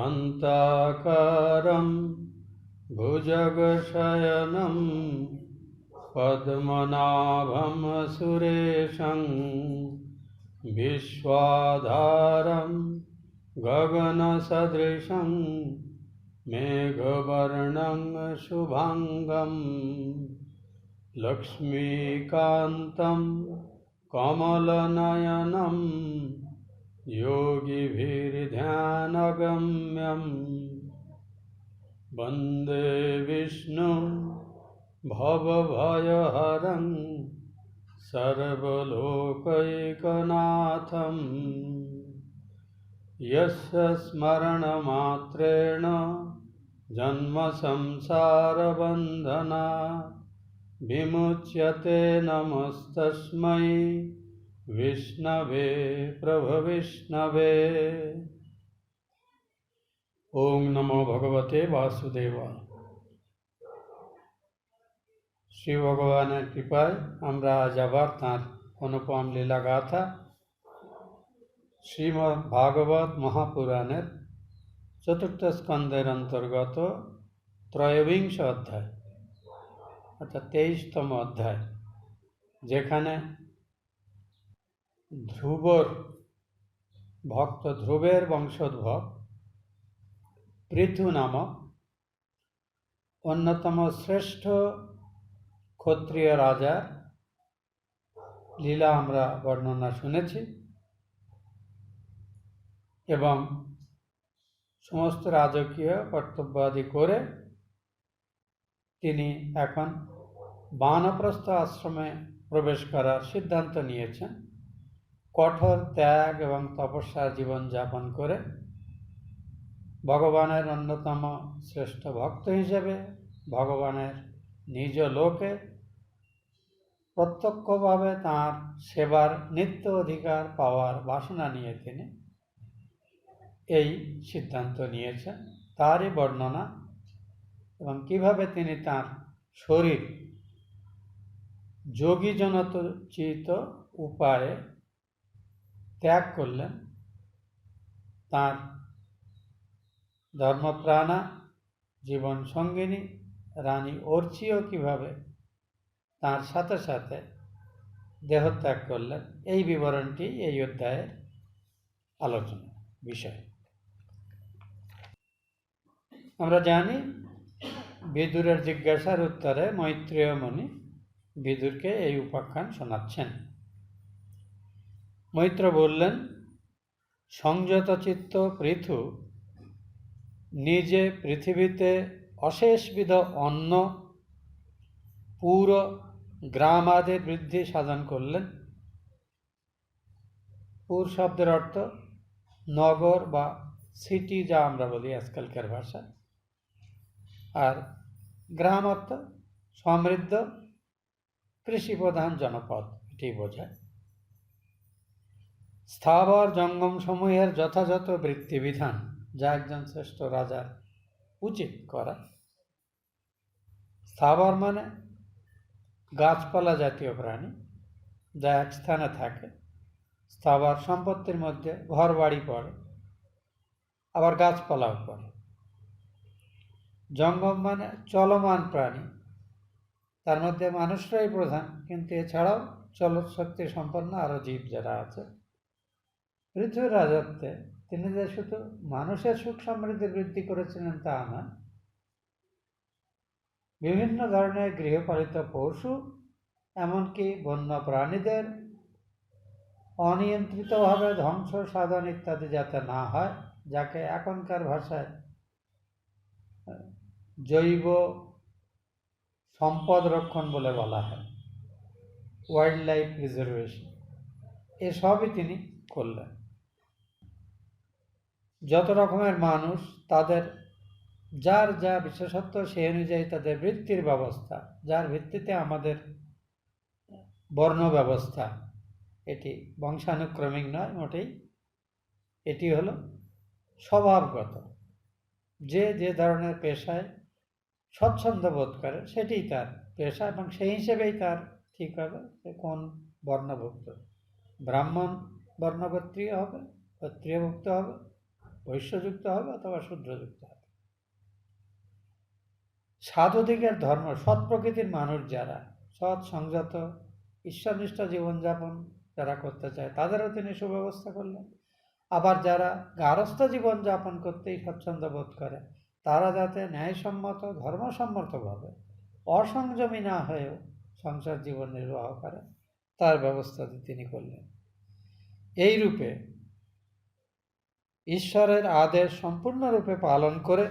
शान्ताकारं भुजगशयनं पद्मनाभं सुरेशं विश्वाधारं गगनसदृशं मेघवर्णं शुभांगं लक्ष्मीकान्तं कमलनयनं योगिभिर्ध्यानगम्यं वन्दे विष्णुं भवभयहरं सर्वलोकैकनाथं यस्य स्मरणमात्रेण जन्मसंसारबन्धनात् विमुच्यते। नमस्तस्मै विष्णवे प्रभविष्णवे। ओम नमो भगवते वासुदेवाय। श्री भगवानेर कृपाय आमरा आज आबार तार अनुपम लीला गाथा श्रीमद् भागवत महापुराणेर चतुर्थ स्कंदेर अंतर्गत त्रयोविंश अध्याय अर्थात 23तम अध्याय, जेखाने ध्रुवर भक्त ध्रुवेर वंशोद्भव पृथु नामक अन्यतम श्रेष्ठ क्षत्रिय राजार लीला आमरा वर्णना शुनेछि एवं समस्त राजकीय कर्तव्यादि करे तिनि एखन बानप्रस्थ आश्रमे प्रवेश करार सिद्धान्त नियेछेन। कठोर त्याग एवं तपस्या जीवन यापन करे भगवानेर अन्यतम श्रेष्ठ भक्त हिसेबे भगवानेर निज लोके प्रत्यक्षभावे तार सेवार नित्य अधिकार पावार बासना निये तिनि এই সিদ্ধান্ত নিয়েছেন। তারই বর্ণনা এবং কিভাবে তিনি তার শরীর যোগীজনোচিত উপায়ে ত্যাগ করলেন, তার ধর্মপ্রাণা জীবন সঙ্গিনী রানী অর্চিও কিভাবে তার সাথে সাথে দেহত্যাগ করলেন, এই বিবরণটি এই অধ্যায়ের আলোচনা বিষয়। আমরা জানি বিদুরের জিজ্ঞাসার উত্তরে মৈত্রেয় মুনি বিদুরকে এই উপাখ্যান শোনাচ্ছেন। মৈত্র বললেন, সংযত চিত্ত পৃথু নিজে পৃথিবীতে অশেষবিধ অন্ন পুরো গ্রাম আদির বৃদ্ধি সাধন করলেন। পুর শব্দের অর্থ নগর বা সিটি, যা আমরা বলি আজকালকার ভাষা, আর গ্রাম অর্থ সমৃদ্ধ কৃষি প্রধান জনপদ, এটি বোঝায়। স্থাবর জঙ্গম সমূহের যথাযথ বৃত্তিবিধান, যা একজন শ্রেষ্ঠ রাজার উচিত করা। স্থাবর মানে গাছপালা জাতীয় প্রাণী যা এক স্থানে থাকে। স্থাবর সম্পত্তির মধ্যে ঘর বাড়ি পড়ে, আবার গাছপালাও পড়ে। জঙ্গম মানে চলমান প্রাণী, তার মধ্যে মানুষরাই প্রধান, কিন্তু এছাড়াও চলৎ শক্তি সম্পন্ন আরও জীব যারা আছে। পৃথিবীর রাজত্বে তিনি যে শুধু মানুষের সুখ সমৃদ্ধি বৃদ্ধি করেছিলেন তা নয়, বিভিন্ন ধরনের গৃহপালিত পশু এমনকি বন্য প্রাণীদের অনিয়ন্ত্রিতভাবে ধ্বংস সাধন ইত্যাদি যাতে না হয়, যাকে এখনকার ভাষায় জৈব সম্পদ রক্ষণ বলে বলা হয়, ওয়াইল্ড লাইফ প্রিজার্ভেশন, এসবই তিনি করলেন। যত রকমের মানুষ তাদের যার যা বিশেষত্ব সেই অনুযায়ী তাদের বৃত্তির ব্যবস্থা, যার ভিত্তিতে আমাদের বর্ণ ব্যবস্থা, এটি বংশানুক্রমিক নয় মোটেই, এটি হলো স্বভাবগত। যে যে ধরনের পেশায় স্বচ্ছন্দ বোধ করে সেটিই তার পেশা, এবং সেই হিসেবেই তার ঠিক হবে যে কোন বর্ণভুক্ত। ব্রাহ্মণ বর্ণগোত্রীয় হবে, ক্ষত্রিয়ভুক্ত হবে, বৈশ্যযুক্ত হবে অথবা শূদ্রযুক্ত হবে। সাধুদিগের ধর্ম, সৎ প্রকৃতির মানুষ যারা, সৎ সংযত ঈশ্বরনিষ্ঠ জীবনযাপন যারা করতে চায় তাদেরও তিনি সুব্যবস্থা করলেন। আবার যারা গারস্থ জীবনযাপন করতেই স্বচ্ছন্দ বোধ করে তারা যাতে ন্যায়সম্মত ধর্মসম্মতভাবে অসংযমী না হয়েও সংসার জীবন নির্বাহ করে তার ব্যবস্থা তিনি করলেন। এই রূপে ঈশ্বরের আদেশ সম্পূর্ণরূপে পালন করে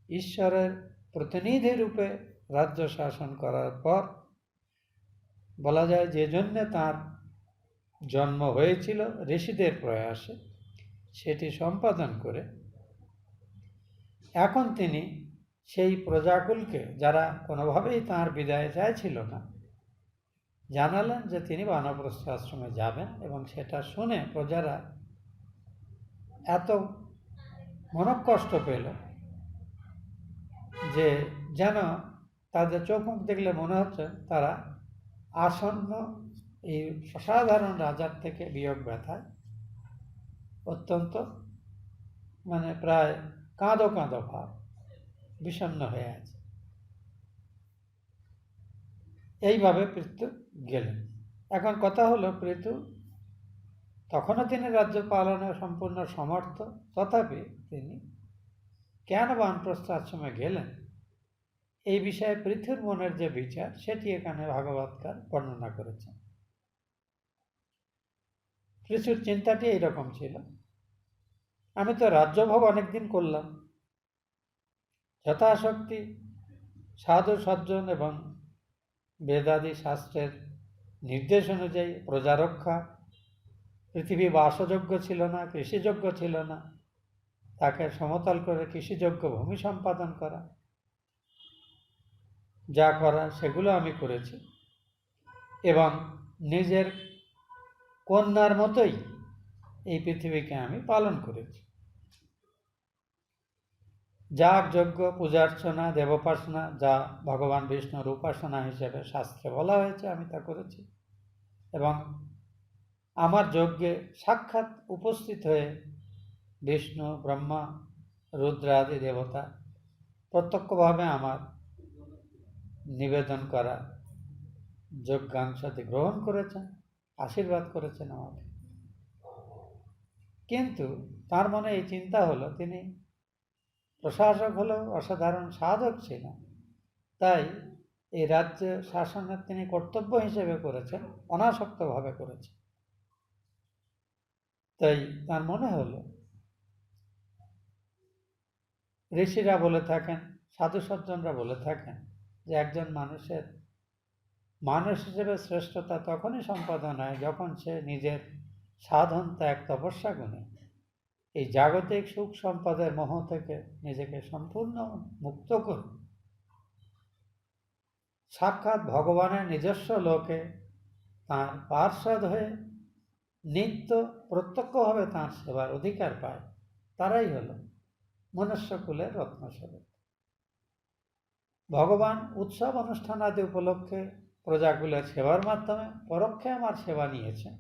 ঈশ্বরের প্রতিনিধি রূপে রাজ্য শাসন করার পর বলা যায় যে জন্যে তার জন্ম হয়েছিল ঋষিদের প্রয়াসে, সেটি সম্পাদন করে এখন তিনি সেই প্রজাকুলকে, যারা কোনোভাবেই তাঁর বিদায় চাইছিল না, জানালেন যে তিনি বানপ্রস্থ আশ্রমে যাবেন। এবং সেটা শুনে প্রজারা এত মনকষ্ট পেল যে যেন তাদের চোখ মুখ দেখলে মনে হচ্ছে তারা আসন্ন এই অসাধারণ রাজার থেকে বিয়োগ ব্যথায় অত্যন্ত প্রায় কাঁদো কাঁদো ভাব, বিষণ্ণ হয়ে আছে। এইভাবে পৃথু গেলেন। এখন কথা হলো, পৃথু তখনও তিনি রাজ্য পালনে সম্পূর্ণ সমর্থ, তথাপি তিনি কেন বানপ্রস্থ আশ্রমে গেলেন এই বিষয়ে পৃথুর মনের যে বিচার সেটি এখানে ভাগবতকার বর্ণনা করেছেন। পৃথুর চিন্তাটি এইরকম ছিল, আমি তো রাজ্যভোগ অনেকদিন করলাম, যথাশক্তি সাধু সজ্জন এবং বেদাদি শাস্ত্রের নির্দেশ অনুযায়ী প্রজারক্ষা, পৃথিবী বাসযোগ্য ছিল না, কৃষিযোগ্য ছিল না, তাকে সমতল করে কৃষিযোগ্য ভূমি সম্পাদন করা, যা করা সেগুলো আমি করেছি এবং নিজের কন্যার মতোই এই পৃথিবীকে আমি পালন করেছি। যাগ যজ্ঞ পূজার্চনা দেবোপাসনা, যা ভগবান বিষ্ণুর উপাসনা হিসেবে শাস্ত্রে বলা হয়েছে, আমি তা করেছি। এবং আমার যজ্ঞে সাক্ষাৎ উপস্থিত হয়ে বিষ্ণু ব্রহ্মা রুদ্রাদি দেবতা প্রত্যক্ষভাবে আমার নিবেদন করা যজ্ঞাংশটি গ্রহণ করেছেন, আশীর্বাদ করেছেন আমাকে। কিন্তু তার মনে এই চিন্তা হলো, তিনি প্রশাসক হলেও অসাধারণ সাধক ছিলেন, তাই এই রাজ্য শাসনের তিনি কর্তব্য হিসেবে করেছেন, অনাসক্তভাবে করেছেন। তাই তার মনে হলো, ঋষিরা বলে থাকেন, সাধু সজ্জনরা বলে থাকেন যে একজন মানুষের মানুষ হিসেবে শ্রেষ্ঠতা তখনই সম্পাদন হয় যখন সে নিজের সাধন ত্যাগ তপস্যা গুণে এই জাগতিক সুখ সম্পদের মোহ থেকে নিজেকে সম্পূর্ণ মুক্ত করে সাক্ষাৎ ভগবানের নিজস্ব লোকে তাঁর পার্ষদ হয়ে নিত্য প্রত্যক্ষভাবে তাঁর সেবার অধিকার পায়, তারাই হল মনুষ্যকুলের রত্নস্বরূপ। ভগবান উৎসব অনুষ্ঠান আদি উপলক্ষে প্রজাকুলের সেবার মাধ্যমে পরোক্ষে আমার সেবা নিয়েছেন,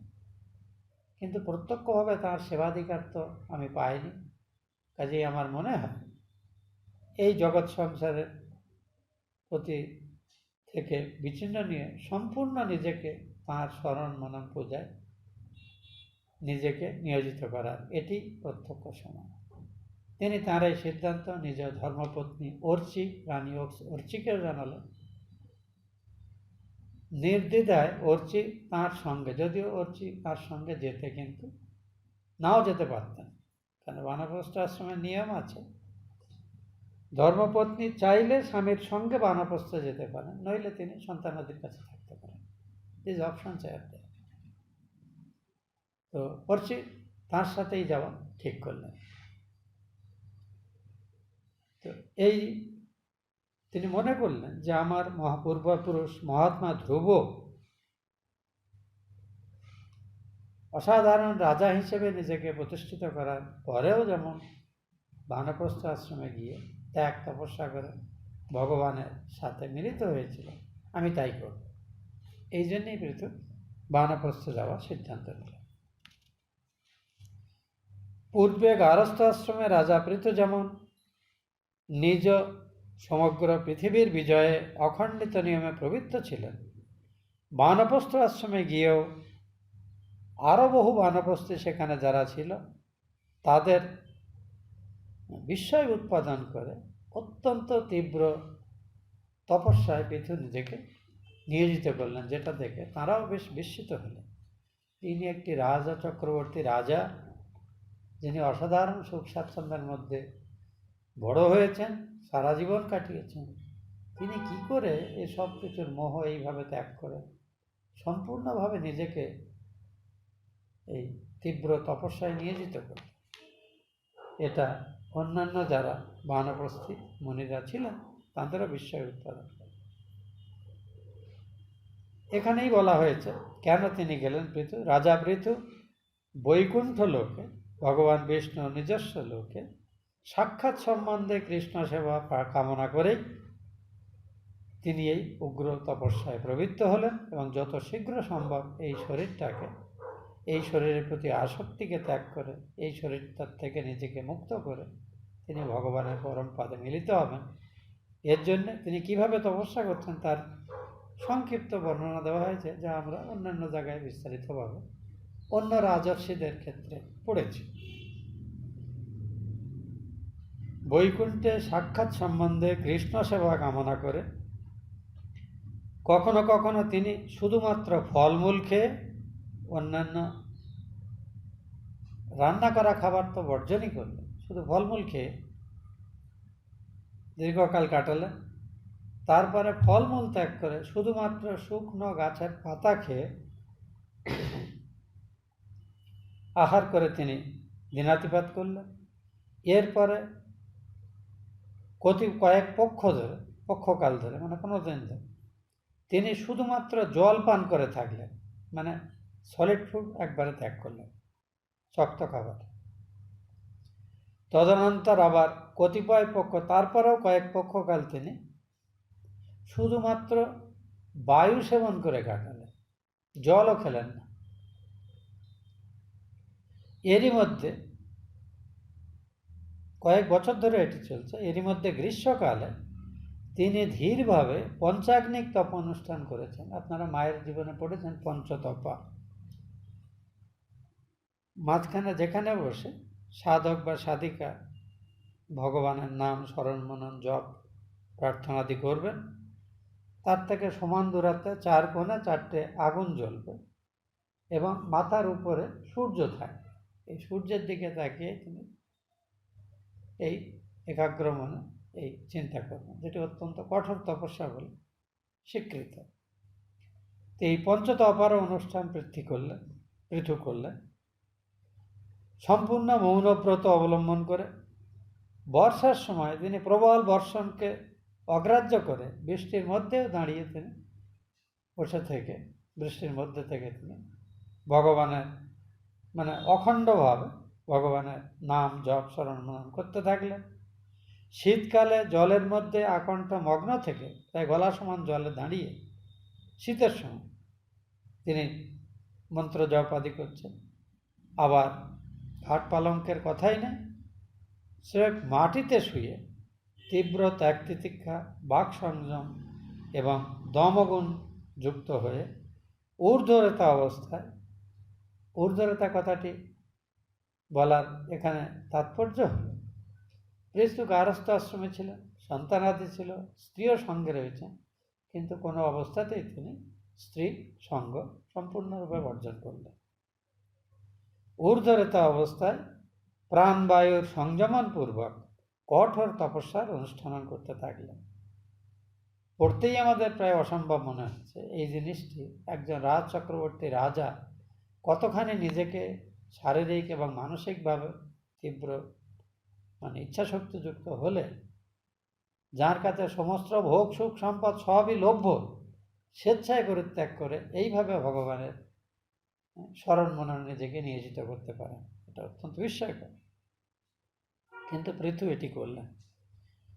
কিন্তু প্রত্যক্ষভাবে তাঁর সেবাধিকার তো আমি পাইনি। কাজেই আমার মনে হয় এই জগৎ সংসারের প্রতি থেকে বিচ্ছিন্ন নিয়ে সম্পূর্ণ নিজেকে তাঁর স্মরণ মনন পূজায় নিজেকে নিয়োজিত করার এটি প্রত্যক্ষ সময়। তিনি তাঁর এই সিদ্ধান্ত নিজ ধর্মপত্নী অর্চি, রানী অর্চিকেও জানালেন। নির্দ্বিধায় অর্চি তাঁর সঙ্গে, যদিও অর্চি তাঁর সঙ্গে যেতে কিন্তু নাও যেতে পারতেন, কারণ বানপ্রস্থ আশ্রমের নিয়ম আছে, ধর্মপত্নী চাইলে স্বামীর সঙ্গে বানপ্রস্থ যেতে পারেন, নইলে তিনি সন্তানাদির কাছে থাকতে পারেন। দিস অপশন চাই। তো অর্চি তাঁর সাথেই যাওয়া ঠিক করলেন। তো এই তিনি মনে করলেন যে আমার পূর্বপুরুষ মহাত্মা ধ্রুব অসাধারণ রাজা হিসেবে নিজেকে প্রতিষ্ঠিত করার পরেও যেমন বানপ্রস্থ আশ্রমে গিয়ে ত্যাগ তপস্যা করে ভগবানের সাথে মিলিত হয়েছিল, আমি তাই করব। এই জন্যই পৃথু বানপ্রস্থ যাওয়ার সিদ্ধান্ত নিল। পূর্বে গারস্থ আশ্রমে রাজা পৃথু যেমন নিজ সমগ্র পৃথিবীর বিজয়ে অখণ্ডিত নিয়মে প্রবৃত্ত ছিলেন, বানপ্রস্থ আশ্রমে গিয়েও আরও বহু বানপ্রস্থী সেখানে যারা ছিল তাদের বিস্ময় উৎপাদন করে অত্যন্ত তীব্র তপস্যায় পৃথু নিজেকে নিয়োজিত করলেন, যেটা দেখে তাঁরাও বেশ বিস্মিত হলেন। তিনি একটি রাজা চক্রবর্তী রাজা, যিনি অসাধারণ সুখ স্বাচ্ছন্দ্যের মধ্যে বড় হয়েছেন, সারা জীবন কাটিয়েছেন, তিনি কি করে এসব কিছুর মোহ এইভাবে ত্যাগ করে সম্পূর্ণভাবে নিজেকে এই তীব্র তপস্যায় নিয়োজিত করে। এটা অন্যান্য যারা বানপ্রস্থী মুনিরা ছিলেন তাদেরও বিস্ময় উৎপাদন করে। এখানেই বলা হয়েছে কেন তিনি গেলেন পৃথু। রাজা পৃথু বৈকুণ্ঠ লোকে ভগবান বিষ্ণু নিজস্ব লোকে সাক্ষাৎ সম্বন্ধে কৃষ্ণ সেবা কামনা করেই তিনি এই উগ্র তপস্যায় প্রবৃত্ত হলেন এবং যত শীঘ্র সম্ভব এই শরীরটাকে, এই শরীরের প্রতি আসক্তিকে ত্যাগ করে এই শরীরটার থেকে নিজেকে মুক্ত করে তিনি ভগবানের পরম পদে মিলিত হবেন। এর জন্য তিনি কিভাবে তপস্যা করছেন তার সংক্ষিপ্ত বর্ণনা দেওয়া হয়েছে, যা আমরা অন্যান্য জায়গায় বিস্তারিতভাবে অন্য রাজর্ষিদের ক্ষেত্রে পড়েছি। বৈকুণ্ঠে সাক্ষাৎ সম্বন্ধে কৃষ্ণ সেবা কামনা করে কখনো কখনো তিনি শুধুমাত্র ফলমূল খেয়ে, অন্যান্য রান্না করা খাবার তো বর্জনই করলেন, শুধু ফলমূল খেয়ে দীর্ঘকাল কাটালেন। তারপরে ফলমূল ত্যাগ করে শুধুমাত্র শুকনো গাছের পাতা খেয়ে আহার করে তিনি দিনাতিপাত করলেন। এরপরে কয়েক পক্ষকাল ধরে মানে 15 দিন ধরে তিনি শুধুমাত্র জল পান করে থাকলেন, মানে সলিড ফুড একবারে ত্যাগ করলেন, শক্ত খাবার। তদনন্তর আবার তারপরেও কয়েক পক্ষকাল তিনি শুধুমাত্র বায়ু সেবন করে কাটালেন, জলও খেলেন না। এরই মধ্যে কয়েক বছর ধরে এটি চলছে। এরই মধ্যে গ্রীষ্মকালে তিনি ধীরভাবে পঞ্চাগ্নিক তপ অনুষ্ঠান করেছেন। আপনারা মায়ের জীবনে পড়েছেন পঞ্চতপা। মাঝখানে যেখানে বসে সাধক বা সাধিকা ভগবানের নাম স্মরণ মনন জপ প্রার্থনাদি করবেন, তার থেকে সমান দূরত্বে 4 কোণে 4টে আগুন জ্বলবে এবং মাথার উপরে সূর্য থাকবে। এই সূর্যের দিকে তাকিয়ে তিনি এই একাগ্র মনে এই চিন্তা করবেন, যেটি অত্যন্ত কঠোর তপস্যা বলে স্বীকৃত। তো এই পঞ্চতপার অনুষ্ঠান পৃথু করলেন সম্পূর্ণ মৌনব্রত অবলম্বন করে। বর্ষার সময় তিনি প্রবল বর্ষণকে অগ্রাহ্য করে বৃষ্টির মধ্যেও দাঁড়িয়ে তিনি বৃষ্টির মধ্যে থেকে তিনি ভগবানের মানে অখণ্ডভাবে ভগবানের নাম জপ স্মরণ মনন করতে থাকলেন। শীতকালে জলের মধ্যে আকণ্ঠ মগ্ন থেকে প্রায় গলা সমান জলে দাঁড়িয়ে শীতের সময় তিনি মন্ত্র জপ আদি করছেন। আবার খাট পালঙ্কের কথাই নেই, সে মাটিতে শুয়ে তীব্র ত্যাগ তিতিক্ষা, বাক সংযম এবং দমগুণ যুক্ত হয়ে ঊর্ধ্বরেতা অবস্থায়, ঊর্ধ্বরেতা কথাটি বলার এখানে তাৎপর্য হল পৃথু গারস্থ আশ্রমে ছিলেন, সন্তানাদি ছিল, স্ত্রীও সঙ্গে রয়েছেন, কিন্তু কোনো অবস্থাতেই তিনি স্ত্রী সঙ্গ সম্পূর্ণরূপে বর্জন করলেন। ঊর্ধ্বরেতা অবস্থায় প্রাণবায়ুর সংযমনপূর্বক কঠোর তপস্যার অনুষ্ঠান করতে থাকলেন। পড়তেই আমাদের প্রায় অসম্ভব মনে হচ্ছে এই জিনিসটি একজন রাজ চক্রবর্তী রাজা কতখানি নিজেকে শারীরিক এবং মানসিকভাবে তীব্র ইচ্ছাশক্তিযুক্ত হলে, যার কাছে সমস্ত ভোগ সুখ সম্পদ সবই লভ্য, স্বেচ্ছায় পরিত্যাগ করে এইভাবে ভগবানের স্মরণ মনন নিজেকে নিয়োজিত করতে পারেন। এটা অত্যন্ত বিস্ময়কর। কিন্তু পৃথু এটি করলেন,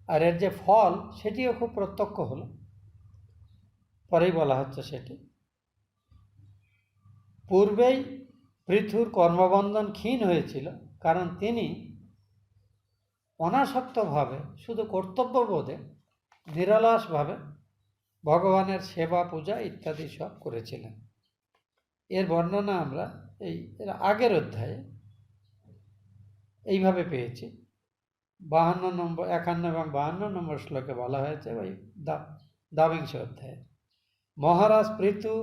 আর এর যে ফল সেটিও খুব প্রত্যক্ষ হলো। পরেই বলা হচ্ছে সেটি। পূর্বেই পৃথুর কর্মবন্ধন ক্ষীণ হয়েছিল, কারণ তিনি অনাসক্তভাবে, শুধু কর্তব্যবোধে, নিরলসভাবে ভগবানের সেবা পূজা ইত্যাদি সব করেছিলেন। এর বর্ণনা আমরা এর আগের অধ্যায়ে এইভাবে পেয়েছি। 51 এবং 52 নম্বর শ্লোকে বলা হয়েছে, ওই দ্বাবিংশ অধ্যায়ে, মহারাজ পৃথু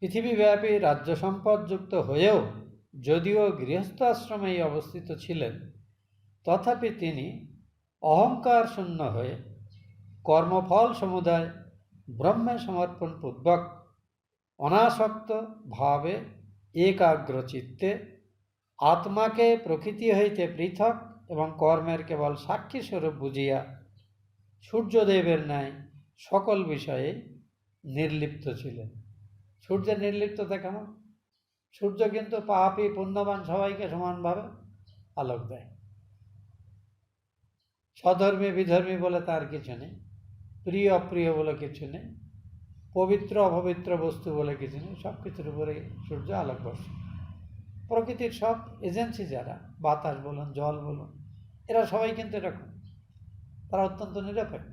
পৃথিবীব্যাপী রাজ্য সম্পদযুক্ত হয়েও যদিও গৃহস্থ আশ্রমেই অবস্থিত ছিলেন, তথাপি তিনি অহংকার শূন্য হয়ে কর্মফল সমুদায় ব্রহ্মে সমর্পণ পূর্বক অনাসক্ত ভাবে একাগ্র চিত্তে আত্মাকে প্রকৃতি হইতে পৃথক এবং কর্মের কেবল সাক্ষী স্বরূপ বুঝিয়া সূর্যদেবের ন্যায় সকল বিষয়ে নির্লিপ্ত ছিলেন। সূর্যের নির্লিপ্ততা কেমন? সূর্য কিন্তু পাপী পুণ্যবান সবাইকে সমানভাবে আলোক দেয়। স্বধর্মী বিধর্মী বলে তার কিছু নেই, প্রিয় অপ্রিয় বলে কিছু নেই, পবিত্র অপবিত্র বস্তু বলে কিছু নেই, সব কিছুর উপরে সূর্য আলোক বর্ষে। প্রকৃতির সব এজেন্সি যারা, বাতাস বলুন, জল বলুন, এরা সবাই কিন্তু এরকম, তারা অত্যন্ত নিরপেক্ষ।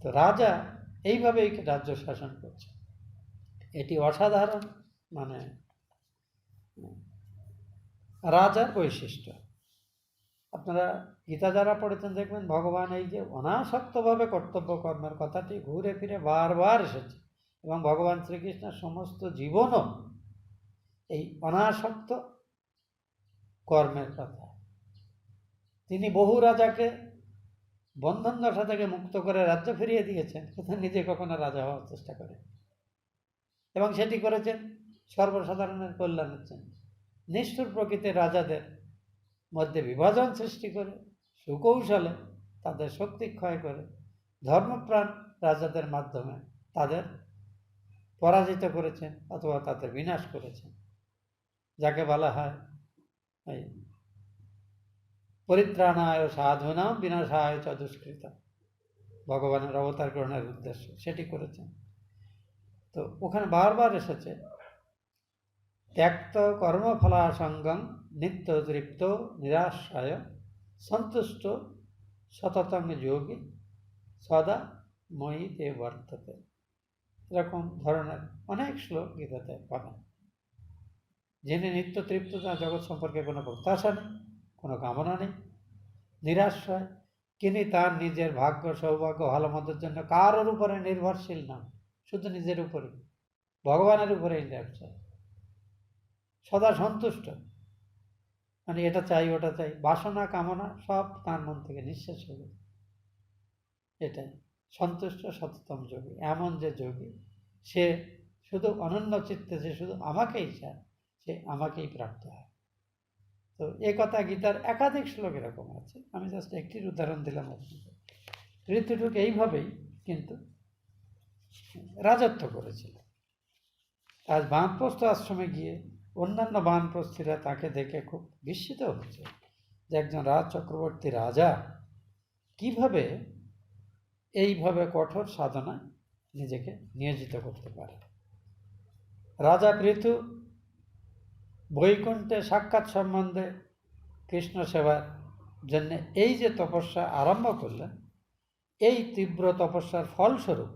তো রাজা এইভাবেই রাজ্য শাসন করছে। এটি অসাধারণ, মানে রাজার বৈশিষ্ট্য। আপনারা গীতা যারা পড়েছেন দেখবেন ভগবান এই যে অনাসক্তভাবে কর্তব্য কর্মের কথাটি ঘুরে ফিরে বারবার এসেছে, এবং ভগবান শ্রীকৃষ্ণের সমস্ত জীবনও এই অনাসক্ত কর্মের কথা। তিনি বহু রাজাকে বন্ধন দশা থেকে মুক্ত করে রাজ্য ফিরিয়ে দিয়েছেন, কিন্তু নিজে কখনো রাজা হওয়ার চেষ্টা করে, এবং সেটি করেছেন সর্বসাধারণের কল্যাণের জন্য। নিষ্ঠুর প্রকৃতির রাজাদের মধ্যে বিভাজন সৃষ্টি করে সুকৌশলে তাদের শক্তি ক্ষয় করে ধর্মপ্রাণ রাজাদের মাধ্যমে তাদের পরাজিত করেছেন অথবা তাদের বিনাশ করেছেন, যাকে বলা হয় পরিত্রাণায় সাধুনাম বিনাশায় চ দুষ্কৃতা, ভগবানের অবতার গ্রহণের উদ্দেশ্য সেটি করেছেন। তো ওখানে বারবার এসেছে ত্যক্ত কর্মফলাসঙ্গম নিত্য তৃপ্ত নিরাশ্রয় সন্তুষ্ট সততং যোগী সদা ময়ী তে বর্ততে। এরকম ধরনের অনেক শ্লোক গীতাতে পাবেন। যিনি নিত্য তৃপ্ত, তার জগৎ সম্পর্কে কোনো প্রত্যাশা নেই, কোনো কামনা নেই, নিরাশ্রয়, তিনি তার নিজের ভাগ্য সৌভাগ্য ভালো মন্দের জন্য কারোর উপরে নির্ভরশীল নন, শুধু নিজের উপরে, ভগবানের উপরেই নির্ভরশীল, সদা সন্তুষ্ট, মানে এটা চাই ওটা চাই, বাসনা কামনা সব তার মন থেকে নিঃশেষ হয়ে গেছে। এটাই সন্তুষ্ট সততম যোগী। এমন যে যোগী, সে শুধু অনন্য চিত্তে, সে শুধু আমাকেই চায়, সে আমাকেই প্রাপ্ত হয়। তো এ কথা গীতার একাধিক শ্লোক এরকম আছে, আমি জাস্ট একটির উদাহরণ দিলাম আপনাকে। ঋতুটুক এইভাবেই কিন্তু রাজত্ব করেছিল। আজ বানপ্রস্থ আশ্রমে গিয়ে অন্যান্য বানপ্রস্থীরা তাকে দেখে খুব বিস্মিত হচ্ছে যে একজন রাজ চক্রবর্তী রাজা কিভাবে এইভাবে কঠোর সাধনায় নিজেকে নিয়োজিত করতে পারে। রাজা পৃথু বৈকুণ্ঠে সাক্ষাৎ সম্বন্ধে কৃষ্ণ সেবার জন্য এই যে তপস্যা আরম্ভ করলেন, এই তীব্র তপস্যার ফলস্বরূপ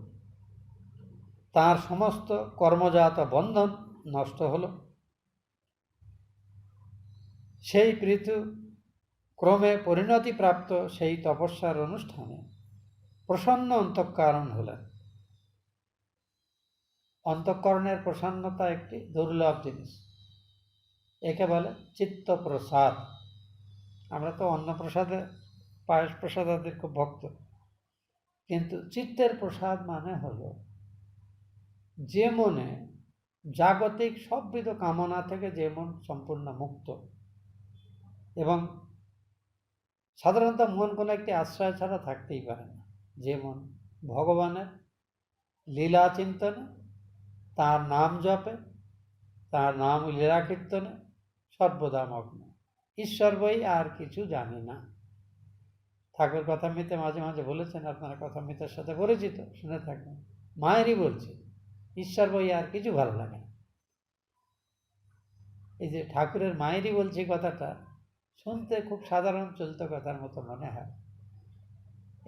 তার সমস্ত কর্মজাত বন্ধন নষ্ট হল। সেই পৃথু ক্রমে পরিণতিপ্রাপ্ত সেই তপস্যার অনুষ্ঠানে প্রসন্ন অন্তঃকরণ হলেন। অন্তঃকরণের প্রসন্নতা একটি দুর্লভ জিনিস, একে বলে চিত্ত প্রসাদ। আমরা তো অন্নপ্রসাদে, পায়েস প্রসাদের খুব ভক্ত, কিন্তু চিত্তের প্রসাদ মানে হলো যে মনে জাগতিক সববিধ কামনা থেকে যে মন সম্পূর্ণ মুক্ত, এবং সাধারণত মন কোনো একটি আশ্রয় ছাড়া থাকতেই পারে না, যে মন ভগবানের লীলা চিন্তনে, তার নাম জপে, তার নাম লীলা কীর্তনে সর্বদা মগ্ন, ঈশ্বর বই আর কিছু জানি না। ঠাকুর কথামৃতে মাঝে মাঝে বলেছেন, আপনারা কথামৃতের সাথে পরিচিত, শুনে থাকবেন, মায়েরই বলছে, ঈশ্বর বই আর কিছু ভালো লাগে না। এই যে ঠাকুরের মায়েরই বলছি কথাটা, শুনতে খুব সাধারণ চলিত কথার মতো মনে হয়।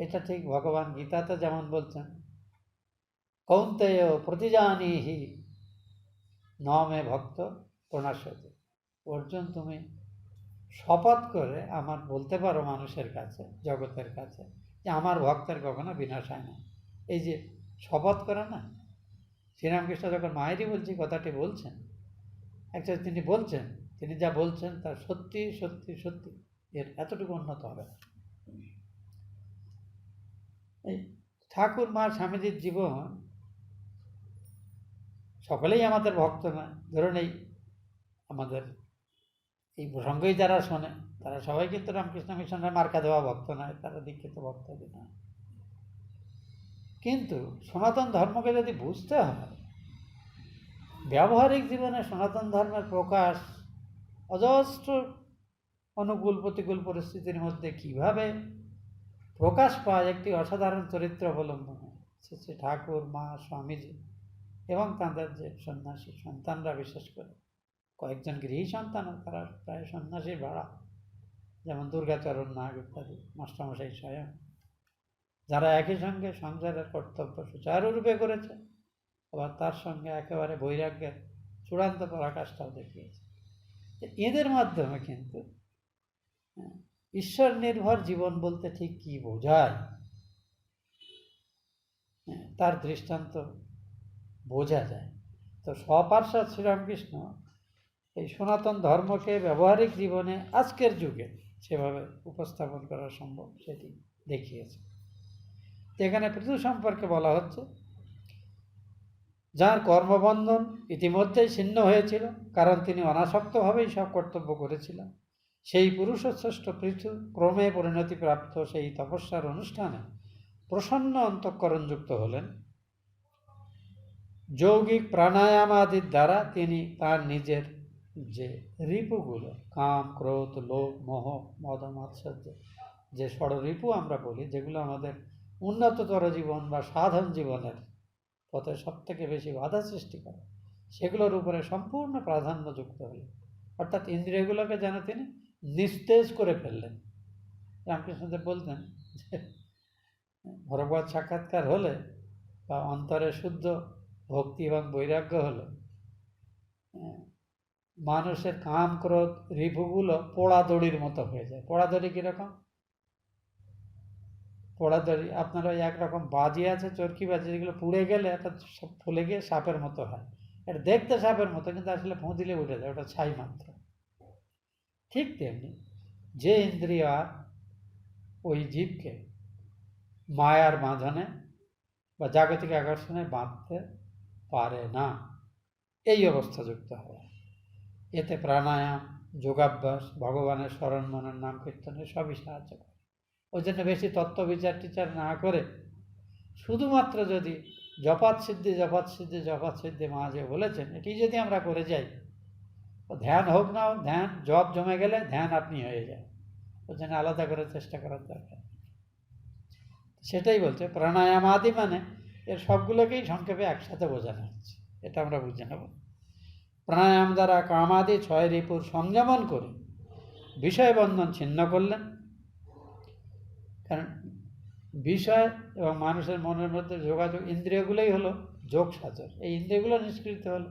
এটা ঠিক ভগবান গীতাতে যেমন বলছেন, কৌন্তেয় প্রতিজানীহি ন মে ভক্ত প্রণশ্যতে। অর্জুন, তুমি শপথ করে আমার বলতে পারো মানুষের কাছে, জগতের কাছে, যে আমার ভক্তের কখনো বিনাশ হয় না। এই যে শপথ করে না, শ্রীরামকৃষ্ণ যখন মায়েরই বলছি কথাটি বলছেন, অ্যাকচুয়ালি তিনি বলছেন, তিনি যা বলছেন তা সত্যি সত্যি সত্যি, এর এতটুকু উন্নত হবে না। এই ঠাকুর মা স্বামীজির জীবন, সকলেই আমাদের ভক্ত নয়। ধরুন এই আমাদের এই প্রসঙ্গই যারা শোনে তারা সবাই কিন্তু রামকৃষ্ণ মিশনের মার্কা দেওয়া ভক্ত নয়, তারা দীক্ষিত ভক্ত নয়। কিন্তু সনাতন ধর্মকে যদি বুঝতে হয়, ব্যবহারিক জীবনে সনাতন ধর্মের প্রকাশ অজস্র অনুকূল প্রতিকূল পরিস্থিতির মধ্যে কিভাবে প্রকাশ পায় একটি অসাধারণ চরিত্র অবলম্বন শ্রী ঠাকুর মা স্বামীজি এবং তাদের যে সন্ন্যাসী সন্তানরা, বিশেষ করে কয়েকজন গৃহী সন্তানও তারা প্রায় সন্ন্যাসীর ভাড়া, যেমন দুর্গাচরণ নাগ ইত্যাদি মাস্টারমশাই স্বয়ং, যারা একই সঙ্গে সংসারের কর্তব্য সুচারুরূপে করেছে, আবার তার সঙ্গে একেবারে বৈরাগ্যের চূড়ান্ত পরাকাষ্ঠাও দেখিয়েছে। এদের মাধ্যমে কিন্তু ঈশ্বর নির্ভর জীবন বলতে ঠিক কি বোঝায় তার দৃষ্টান্ত বোঝা যায়। তো স্বপার্শ্বদ শ্রীরামকৃষ্ণ এই সনাতন ধর্মকে ব্যবহারিক জীবনে আজকের যুগে সেভাবে উপস্থাপন করা সম্ভব সেটি দেখিয়েছে। এখানে পৃথু সম্পর্কে বলা হচ্ছে, যার কর্মবন্ধন ইতিমধ্যেই ছিন্ন হয়েছিল, কারণ তিনি অনাসক্তভাবেই সব কর্তব্য করেছিলেন, সেই পুরুষশ্রেষ্ঠ পৃথু ক্রমে পরিণতিপ্রাপ্ত সেই তপস্যার অনুষ্ঠানে প্রসন্ন অন্তঃকরণযুক্ত হলেন। যৌগিক প্রাণায়াম আদির দ্বারা তিনি তার নিজের যে রিপুগুলো, কাম ক্রোধ লোভ মোহ মদ মাৎসর্য, যে ষড়রিপু আমরা বলি, যেগুলো আমাদের উন্নততর জীবন বা সাধন জীবনের পথে সব থেকে বেশি বাধা সৃষ্টি করে, সেগুলোর উপরে সম্পূর্ণ প্রাধান্য যুক্ত হলেন। অর্থাৎ ইন্দ্রিয়গুলোকে যেন তিনি নিস্তেজ করে ফেললেন। রামকৃষ্ণদেব বলতেন যে ভগবৎ সাক্ষাৎকার হলে বা অন্তরে শুদ্ধ ভক্তি এবং বৈরাগ্য হলে মানুষের কাম ক্রোধ রিপুগুলো পোড়া দড়ির মতো হয়ে যায়। পোড়া দড়ি কীরকম? পোড়া দড়ি আপনার ওই একরকম বাজি আছে, চরকি বাজি, যেগুলো পুড়ে গেলে একটা ফুলে গিয়ে সাপের মতো হয়। এটা দেখতে সাপের মতো, কিন্তু আসলে ফোঁ দিলে উঠে যায়, ওটা ছাই মাত্র। ঠিক তেমনি যে ইন্দ্রিয় আর ওই জীবকে মায়ার বাঁধনে বা জাগতিক আকর্ষণে বাঁধতে পারে না, এই অবস্থা যুক্ত হয়। এতে প্রাণায়াম, যোগাভ্যাস, ভগবানের স্মরণ মনন নাম কীর্তনে সবই সাহায্য করে। ওই জন্য বেশি তত্ত্ব বিচার টিচার না করে শুধুমাত্র যদি জপাত সিদ্ধি জপাত সিদ্ধি জপাত সিদ্ধি মা যে বলেছেন, এটি যদি আমরা করে যাই, ধ্যান হোক না হোক, ধ্যান জপ জমে গেলে ধ্যান আপনি হয়ে যায়। ওই জন্য আলাদা করে চেষ্টা করার দরকার। সেটাই বলছে প্রাণায়াম আদি, মানে এর সবগুলোকেই সংক্ষেপে একসাথে বোঝানো হচ্ছে, এটা আমরা বুঝে নেব। প্রাণায়াম দ্বারা কামাদি ছয় রিপুর সংযমন করে বিষয় বন্ধন ছিন্ন করলেন। কারণ বিষয় এবং মানুষের মনের মধ্যে যোগাযোগ, ইন্দ্রিয়গুলোই হলো যোগ সাধন। এই ইন্দ্রিয়গুলো নিষ্কৃত হলো,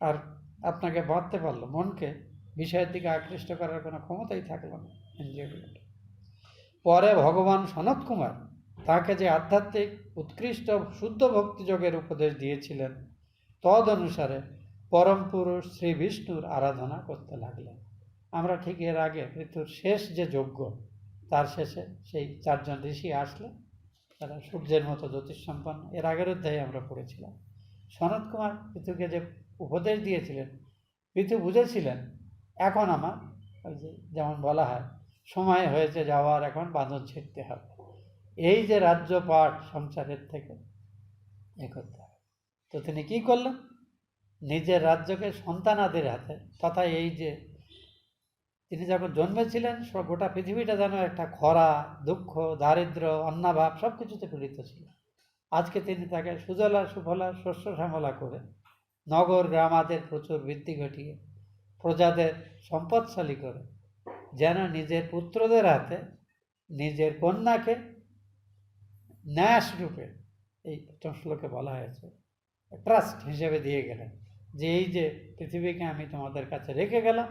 আর আপনাকে বাঁধতে পারলো, মনকে বিষয়ের দিকে আকৃষ্ট করার কোনো ক্ষমতাই থাকলো না ইন্দ্রিয়গুলো। পরে ভগবান সনত কুমার তাকে যে আধ্যাত্মিক উৎকৃষ্ট শুদ্ধ ভক্তিযোগের উপদেশ দিয়েছিলেন, তদ অনুসারে পরম পুরুষ শ্রী বিষ্ণুর আরাধনা করতে লাগলেন। আমরা ঠিক এর আগে পৃথুর শেষ যে যজ্ঞ, তার শেষে সেই চারজন ঋষি আসলেন, তারা সূর্যের মতো জ্যোতিষসম্পন্ন। এর আগের অধ্যায়ে আমরা পড়েছিলাম সনত কুমার পৃথুকে যে উপদেশ দিয়েছিলেন, পৃথু বুঝেছিলেন এখন আমার ওই যে যেমন বলা হয় সময় হয়েছে যাওয়ার, এখন বাঁধন ছিঁড়তে হবে। এই যে রাজ্য পাঠ সংসারের থেকে এ করতে হবে। তো তিনি কি করলেন? নিজের রাজ্যকে সন্তানাদের হাতে, তথা এই যে তিনি যখন জন্মেছিলেন গোটা পৃথিবীটা যেন একটা খরা, দুঃখ, দারিদ্র, অন্নাভাব সব কিছুতে পীড়িত ছিল। আজকে তিনি তাকে সুজলা সুফলা শস্য শ্যামলা করে নগর গ্রামাদের প্রচুর বৃদ্ধি ঘটিয়ে প্রজাদের সম্পদশালী করে যেন নিজের পুত্রদের হাতে নিজের কন্যাকে ন্যাস রূপে, এই প্রথম শ্লোকে বলা হয়েছে, ট্রাস্ট হিসেবে দিয়ে গেলেন যে এই যে পৃথিবীকে আমি তোমাদের কাছে রেখে গেলাম,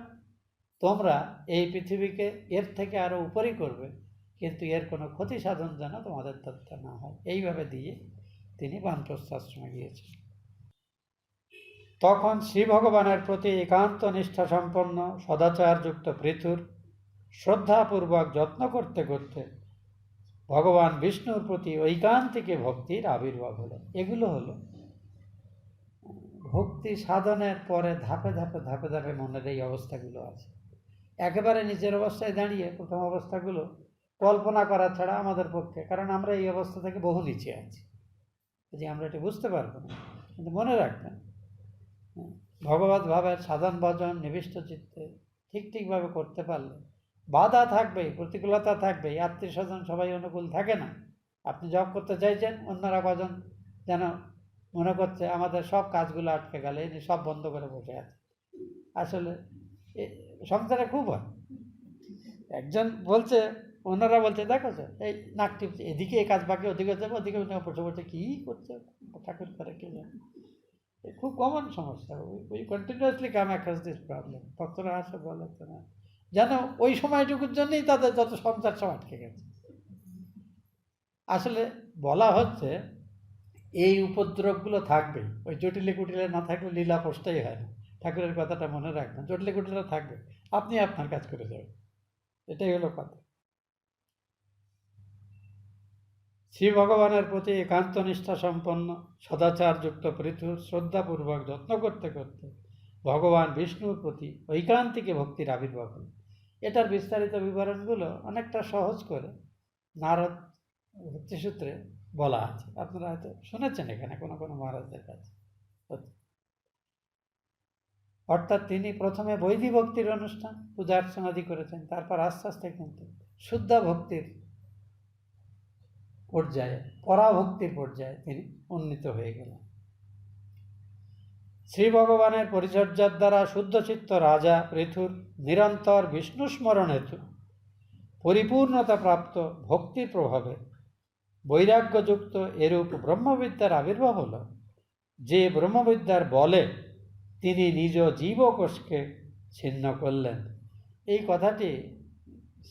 তোমরা এই পৃথিবীকে এর থেকে আরও উপরই করবে, কিন্তু এর কোনো ক্ষতি সাধন যেন তোমাদের তথ্য না হয়, এইভাবে দিয়ে তিনি বানপ্রস্থ আশ্রমে গিয়েছেন। তখন শ্রী ভগবানের প্রতি একান্ত নিষ্ঠাসম্পন্ন সদাচারযুক্ত পৃথুর শ্রদ্ধাপূর্বক যত্ন করতে করতে ভগবান বিষ্ণুর প্রতি ঐকান্তিকে ভক্তির আবির্ভাব হলো। এগুলো হলো ভক্তি সাধনের পরে ধাপে ধাপে ধাপে ধাপে মনের এই অবস্থাগুলো আছে। একেবারে নিজের অবস্থায় দাঁড়িয়ে প্রথম অবস্থাগুলো কল্পনা করা ছাড়া আমাদের পক্ষে, কারণ আমরা এই অবস্থা থেকে বহু নিচে আছি, যে আমরা এটি বুঝতে পারবো না। কিন্তু মনে রাখবেন, ভগবত ভাবের সাধন ভজন নিবিষ্ট চিত্তে ঠিকভাবে করতে পারলে বাধা থাকবেই, প্রতিকূলতা থাকবেই, আত্মীয় স্বজন সবাই অনুকূল থাকে না। আপনি জব করতে চাইছেন, অন্যরা কজন যেন মনে করছে আমাদের সব কাজগুলো আটকে গেলে ইনি সব বন্ধ করে বসে আছে। আসলে সংসারে খুব হয়, একজন বলছে, অন্যরা বলছে দেখো এই নাক টিপছে, এদিকে এই কাজ বাকি, ওদিকে যাবে, ওদিকে বসে বসে কী করছে ঠাকুর করে কে জানে। খুব কমন সমস্যা, we continuously come across this problem. ভক্তরা আসে বলে না যেন ওই সময়টুকুর জন্যই তাদের যত সংসার সব আটকে গেছে। আসলে বলা হচ্ছে এই উপদ্রবগুলো থাকবে, ওই জটিলে কুটিলে না থাকলে লীলা পোষটাই হয় না। ঠাকুরের কথাটা মনে রাখবেন, জটিলে কুটিলে থাকবে, আপনি আপনার কাজ করে যাবেন, এটাই হলো কথা। শ্রী ভগবানের প্রতি একান্ত নিষ্ঠা সম্পন্ন সদাচারযুক্ত পৃথুর শ্রদ্ধাপূর্বক যত্ন করতে করতে ভগবান বিষ্ণুর প্রতি ঐকান্তিকে ভক্তির আবির্ভাব হল। এটার বিস্তারিত বিবরণগুলো অনেকটা সহজ করে নারদ ভক্তিসূত্রে বলা আছে, আপনারা হয়তো শুনেছেন এখানে কোনো কোনো মহারাজদের কাছে। অর্থাৎ তিনি প্রথমে বৈধি ভক্তির অনুষ্ঠান পূজা অর্চনাদি করেছেন, তারপর আস্তে আস্তে কিন্তু শুদ্ধ ভক্তির পর্যায়ে, পরাভক্তির পর্যায়ে তিনি উন্নীত হয়ে গেলেন। শ্রী ভগবানের পরিচর্যার দ্বারা শুদ্ধচিত্ত রাজা পৃথুর নিরন্তর বিষ্ণু স্মরণ হেতু পরিপূর্ণতা প্রাপ্ত ভক্তির প্রভাবে বৈরাগ্যযুক্ত এরূপ ব্রহ্মবিদ্যার আবির্ভাব হল, যে ব্রহ্মবিদ্যার বলে তিনি নিজ জীবকোষকে ছিন্ন করলেন। এই কথাটি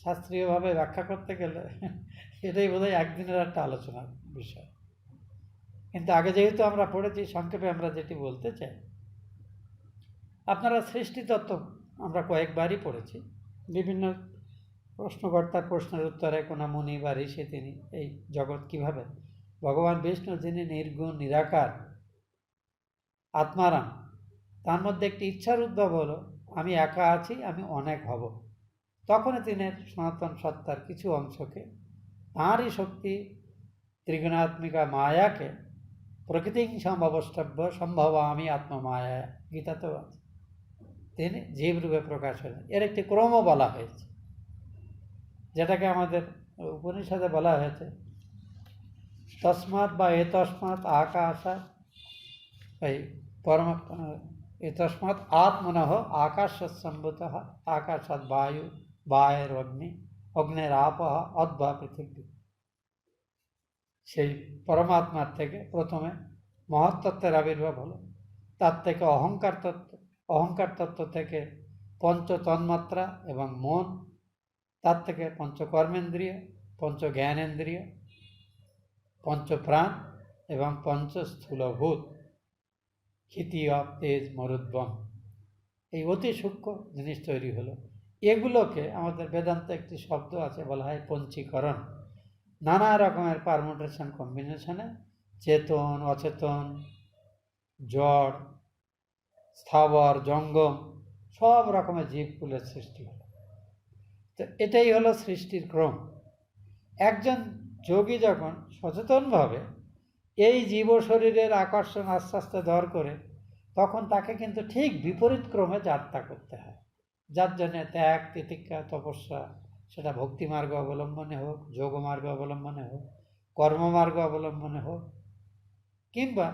শাস্ত্রীয়ভাবে ব্যাখ্যা করতে গেলে এটাই বোধহয় একদিনের একটা আলোচনার বিষয়, কিন্তু আগে যেহেতু আমরা পড়েছি, সংক্ষেপে আমরা যেটি বলতে চাই, আপনারা সৃষ্টিতত্ত্ব আমরা কয়েকবারই পড়েছি। বিভিন্ন প্রশ্নকর্তার প্রশ্নের উত্তরে কোনো মুনি বা ঋষি তিনি এই জগৎ কিভাবে ভগবান বিষ্ণু যিনি নির্গুণ নিরাকার আত্মারাম, তার মধ্যে একটি ইচ্ছার উদ্ভব হলো আমি একা আছি, আমি অনেক হব। তখনই তিনি সনাতন সত্তার কিছু অংশকে তাঁরই শক্তি ত্রিগুণাত্মিকা মায়াকে প্রকৃতি সম্ভবষ্টব্য সম্ভব আমি আত্মমায়া, গীতাতেও আছে, তিনি জীবরূপে প্রকাশ হলেন। এর একটি ক্রম বলা হয়েছে, যেটাকে আমাদের উপনিষদে বলা হয়েছে তস্মাৎ বা এতস্মাৎ আকাশাৎ, এই পরম এতস্মাৎ আত্মনঃ আকাশাৎ সম্ভূতঃ আকাশাৎ বায়ু বায়ের অগ্নি অগ্নের আপঃ অদ্ভা পৃথিবী। সেই পরমাত্মার থেকে প্রথমে মহত্তত্ত্বের আবির্ভাব হলো, তার থেকে অহংকার তত্ত্ব থেকে পঞ্চ তন্মাত্রা এবং মন, তার থেকে পঞ্চকর্মেন্দ্রিয়, পঞ্চ জ্ঞানেন্দ্রিয়, পঞ্চপ্রাণ এবং পঞ্চস্থূলভূত ক্ষিতি অপ তেজ মরুদ্বম, এই অতি সূক্ষ্ম জিনিস তৈরি হলো। এগুলোকে আমাদের বেদান্তে একটি শব্দ আছে, বলা হয় পঞ্চীকরণ। নানা রকমের পারমুটেশন কম্বিনেশনে চেতন, অচেতন, জড়, স্থাবর, জঙ্গম সব রকমের জীবকুলের সৃষ্টি হলো। তো এটাই হলো সৃষ্টির ক্রম। একজন যোগী যখন সচেতনভাবে এই জীব শরীরের আকর্ষণ আস্তে আস্তে দর করে, তখন তাকে কিন্তু ঠিক বিপরীত ক্রমে যাত্রা করতে হয়, যার জন্য ত্যাগ, তিতিক্ষা, তপস্যা, সেটা ভক্তিমার্গ অবলম্বনে হোক, যোগমার্গ অবলম্বনে হোক, কর্মমার্গ অবলম্বনে হোক, কিংবা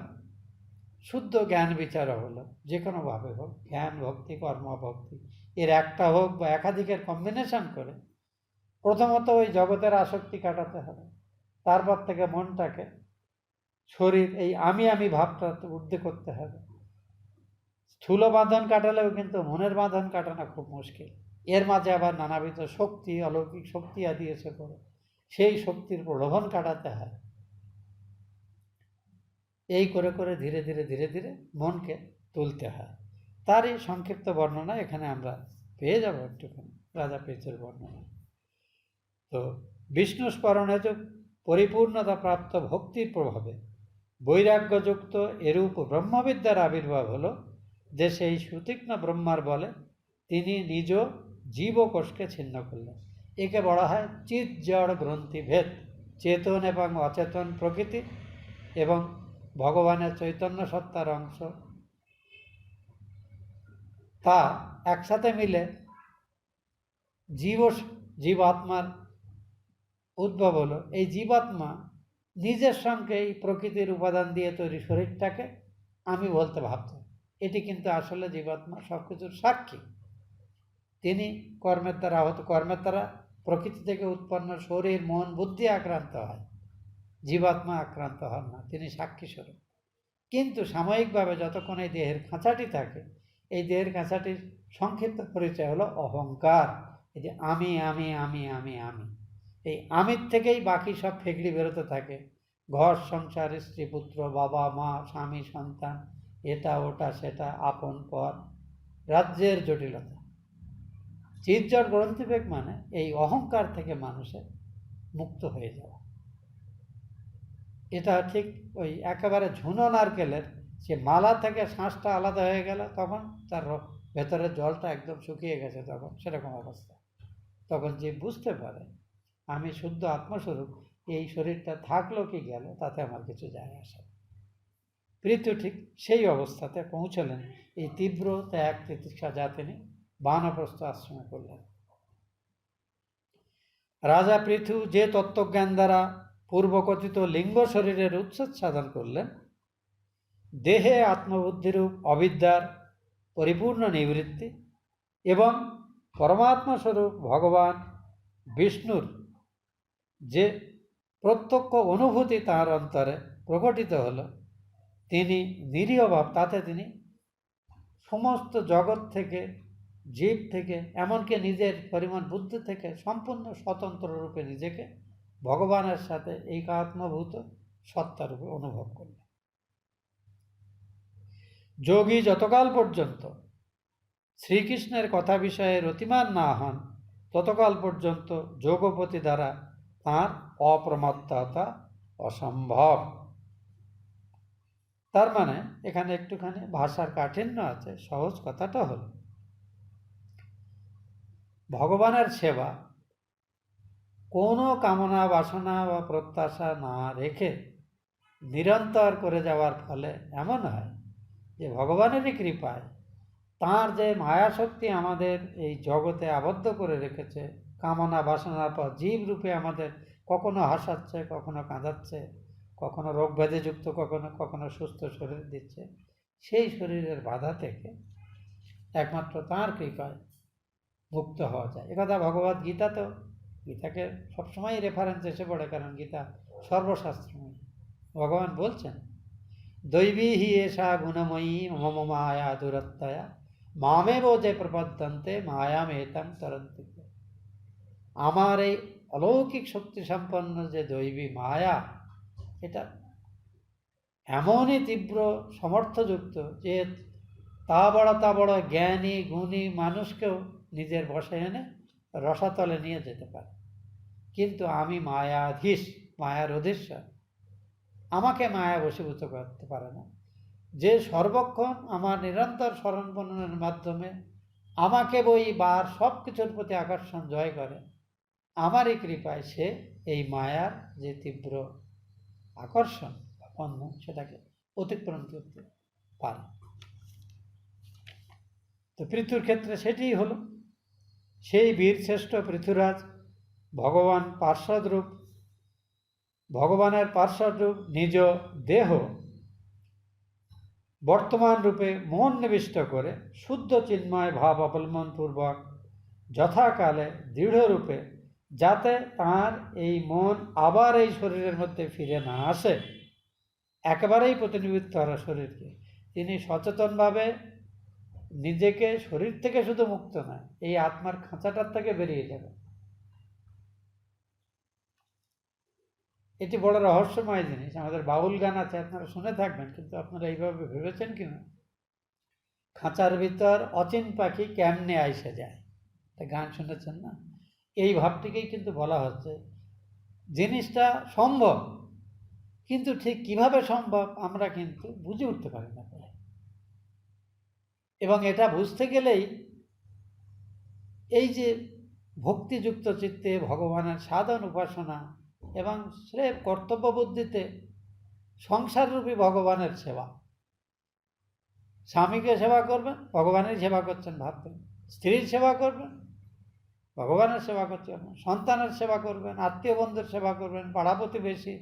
শুদ্ধ জ্ঞান বিচারও হলো, যে কোনোভাবে হোক, জ্ঞান ভক্তি কর্ম ভক্তি এর একটা হোক বা একাধিকের কম্বিনেশন করে প্রথমত ওই জগতের আসক্তি কাটাতে হবে। তারপর থেকে মনটাকে, শরীর, এই আমি ভাবটা ঊর্ধ্বে করতে হবে। স্থূল বাঁধন কাটালেও কিন্তু মনের বাঁধন কাটানো খুব মুশকিল। এর মাঝে আবার নানাবিধ শক্তি, অলৌকিক শক্তি আদি এসে পড়ে, সেই শক্তির প্রলোভন কাটাতে হয়। এই করে করে ধীরে ধীরে ধীরে ধীরে মনকে তুলতে হয়। তারই সংক্ষিপ্ত বর্ণনা এখানে আমরা পেয়ে যাব একটুখানি রাজা পৃথুর বর্ণনা। তো বিষ্ণু স্মরণে যে পরিপূর্ণতা প্রাপ্ত ভক্তির প্রভাবে বৈরাগ্যযুক্ত এরূপ ব্রহ্মবিদ্যার আবির্ভাব হলো, যে সেই সুতীক্ষ্ণ ব্রহ্মার বলে তিনি নিজ জীবকোষকে ছিন্ন করলেন। একে বলা হয় চিৎ জড় গ্রন্থিভেদ। চেতন এবং অচেতন প্রকৃতি এবং ভগবানের চৈতন্য সত্তার অংশ তা একসাথে মিলে জীবাত্মার উদ্ভব হলো। এই জীবাত্মা নিজের সঙ্গে এই প্রকৃতির উপাদান দিয়ে তৈরি শরীরটাকে আমি বলতে ভাবত। এটি কিন্তু আসলে জীবাত্মা সব কিছুর সাক্ষী। তিনি কর্মের দ্বারা প্রকৃতি থেকে উৎপন্ন শরীর মন বুদ্ধি আক্রান্ত হয়, জীবাত্মা আক্রান্ত হন না, তিনি সাক্ষী স্বরূপ। কিন্তু সাময়িকভাবে যতক্ষণ এই দেহের খাঁচাটি থাকে, এই দেহের খাঁচাটির সংক্ষিপ্ত পরিচয় হলো অহংকার। এই যে আমি আমি আমি আমি আমি, এই আমির থেকেই বাকি সব ফেকড়ি বেরোতে থাকে। ঘর সংসার, স্ত্রী পুত্র, বাবা মা, স্বামী সন্তান, এটা ওটা সেটা, আপন পর, রাজ্যের জটিলতা। চিৎজড় গ্রন্থিবেগ মানে এই অহংকার থেকে মানুষের মুক্ত হয়ে যাওয়া। এটা ঠিক ওই একেবারে ঝুনো নারকেলের সে মালা থেকে শ্বাসটা আলাদা হয়ে গেল, তখন তার ভেতরের জলটা একদম শুকিয়ে গেছে, তখন সেরকম অবস্থা। তখন যে বুঝতে পারে আমি শুদ্ধ আত্মস্বরূপ, এই শরীরটা থাকলো কি গেল তাতে আমার কিছু যায় আসে। পৃথু ঠিক সেই অবস্থাতে পৌঁছলেন। এই তীব্র ত্যাগ তিতিক্ষা যা তিনি বানপ্রস্থ আশ্রমে করলেন। রাজা পৃথু যে তত্ত্বজ্ঞান দ্বারা পূর্বকথিত লিঙ্গ শরীরের উচ্ছেদ সাধন করলেন, দেহে আত্মবুদ্ধিরূপ অবিদ্যার পরিপূর্ণ নিবৃত্তি এবং পরমাত্মা স্বরূপ ভগবান বিষ্ণুর যে প্রত্যক্ষ অনুভূতি তাঁর অন্তরে প্রকটিত হলো, তিনি নিরীহভাব, তাতে তিনি সমস্ত জগৎ থেকে, জীব থেকে, এমনকি নিজের পরিমাণ বুদ্ধি থেকে সম্পূর্ণ স্বতন্ত্র রূপে নিজেকে ভগবানের সাথে এইকাত্মভূত সত্তারূপে অনুভব করলেন। যোগী যতকাল পর্যন্ত শ্রীকৃষ্ণের কথা বিষয়ে রতিমান না হন, ততকাল পর্যন্ত যোগপতি দ্বারা তাঁর অপ্রমত্ততা অসম্ভব। তার মানে এখানে একটুখানি ভাষার কাঠিন্য আছে। সহজ কথাটা হল, ভগবানের সেবা কোনো কামনা বাসনা বা প্রত্যাশা না রেখে নিরন্তর করে যাওয়ার ফলে এমন হয় যে ভগবানেরই কৃপায় তাঁর যে মায়াশক্তি আমাদের এই জগতে আবদ্ধ করে রেখেছে, কামনা বাসনার পর জীব রূপে আমাদের কখনো হাসাচ্ছে, কখনো কাঁদাচ্ছে, কখনো রোগ ব্যাধিযুক্ত, কখনো কখনো সুস্থ শরীর দিচ্ছে, সেই শরীরের বাধা থেকে একমাত্র তাঁর কৃপায় মুক্ত হওয়া যায়। একথা ভগবদ গীতাতেও, গীতাকে সবসময় রেফারেন্স এসে পড়ে, কারণ গীতা সর্বশাস্ত্রময়ী। ভগবান বলছেন, দৈবী হি এষা গুণময়ী মম মায়া দুরত্তয়া মামেব যে প্রপদ্যন্তে মায়ামেতাং তরন্তি। আমার এই অলৌকিক শক্তি সম্পন্ন যে দৈবী মায়া, এটা এমনই তীব্র সমর্থযুক্ত যে তা বড় জ্ঞানী গুণী মানুষকেও নিজের বশে এনে রসাতলে নিয়ে যেতে পারে। কিন্তু আমি মায়াধীশ, মায়ার অধীশ্বর, আমাকে মায়া বশীভূত করতে পারে না। যে সর্বক্ষণ আমার নিরন্তর স্মরণ বর্ণনের মাধ্যমে আমাকে বার সব কিছুর প্রতি আকর্ষণ জয় করে, আমারই কৃপায় সে এই মায়ার যে তীব্র আকর্ষণ বা বন্ধন, সেটাকে অতিক্রম করতে পারে। তো পৃথুর ক্ষেত্রে সেটিই হলো। সেই বীরশ্রেষ্ঠ পৃথুরাজ ভগবানের পার্শ্বদরূপ নিজ দেহ বর্তমান রূপে মন নিবিষ্ট করে শুদ্ধ চিন্ময় ভাব অবলম্বনপূর্বক যথাকালে দৃঢ়রূপে, যাতে তার এই মন আবার এই শরীরের মধ্যে ফিরে না আসে, একেবারেই প্রতিনিধিত্ব করা শরীরকে, তিনি সচেতনভাবে নিজেকে শরীর থেকে শুধু মুক্ত নয়, এই আত্মার খাঁচাটার থেকে বেরিয়ে যাবে। এটি বড় রহস্যময় জিনিস। আমাদের বাউল গান আছে, আপনারা শুনে থাকবেন, কিন্তু আপনারা এইভাবে ভেবেছেন কিনা? খাঁচার ভিতর অচিন পাখি কেমনে আইসে যায়, গান শুনেছেন না? এই ভাবটিকেই কিন্তু বলা হচ্ছে জিনিসটা সম্ভব, কিন্তু ঠিক কিভাবে সম্ভব আমরা কিন্তু বুঝে উঠতে পারি না। এবং এটা বুঝতে গেলেই এই যে ভক্তিযুক্ত চিত্তে ভগবানের সাধন উপাসনা এবং স্রেফ কর্তব্য বুদ্ধিতে সংসাররূপী ভগবানের সেবা, স্বামীকে সেবা করবেন, ভগবানের সেবা করছেন ভাববেন, স্ত্রীর সেবা করবেন, ভগবানের সেবা করছেন, সন্তানের সেবা করবেন, আত্মীয় বন্ধুর সেবা করবেন, পাড়া প্রতিবেশী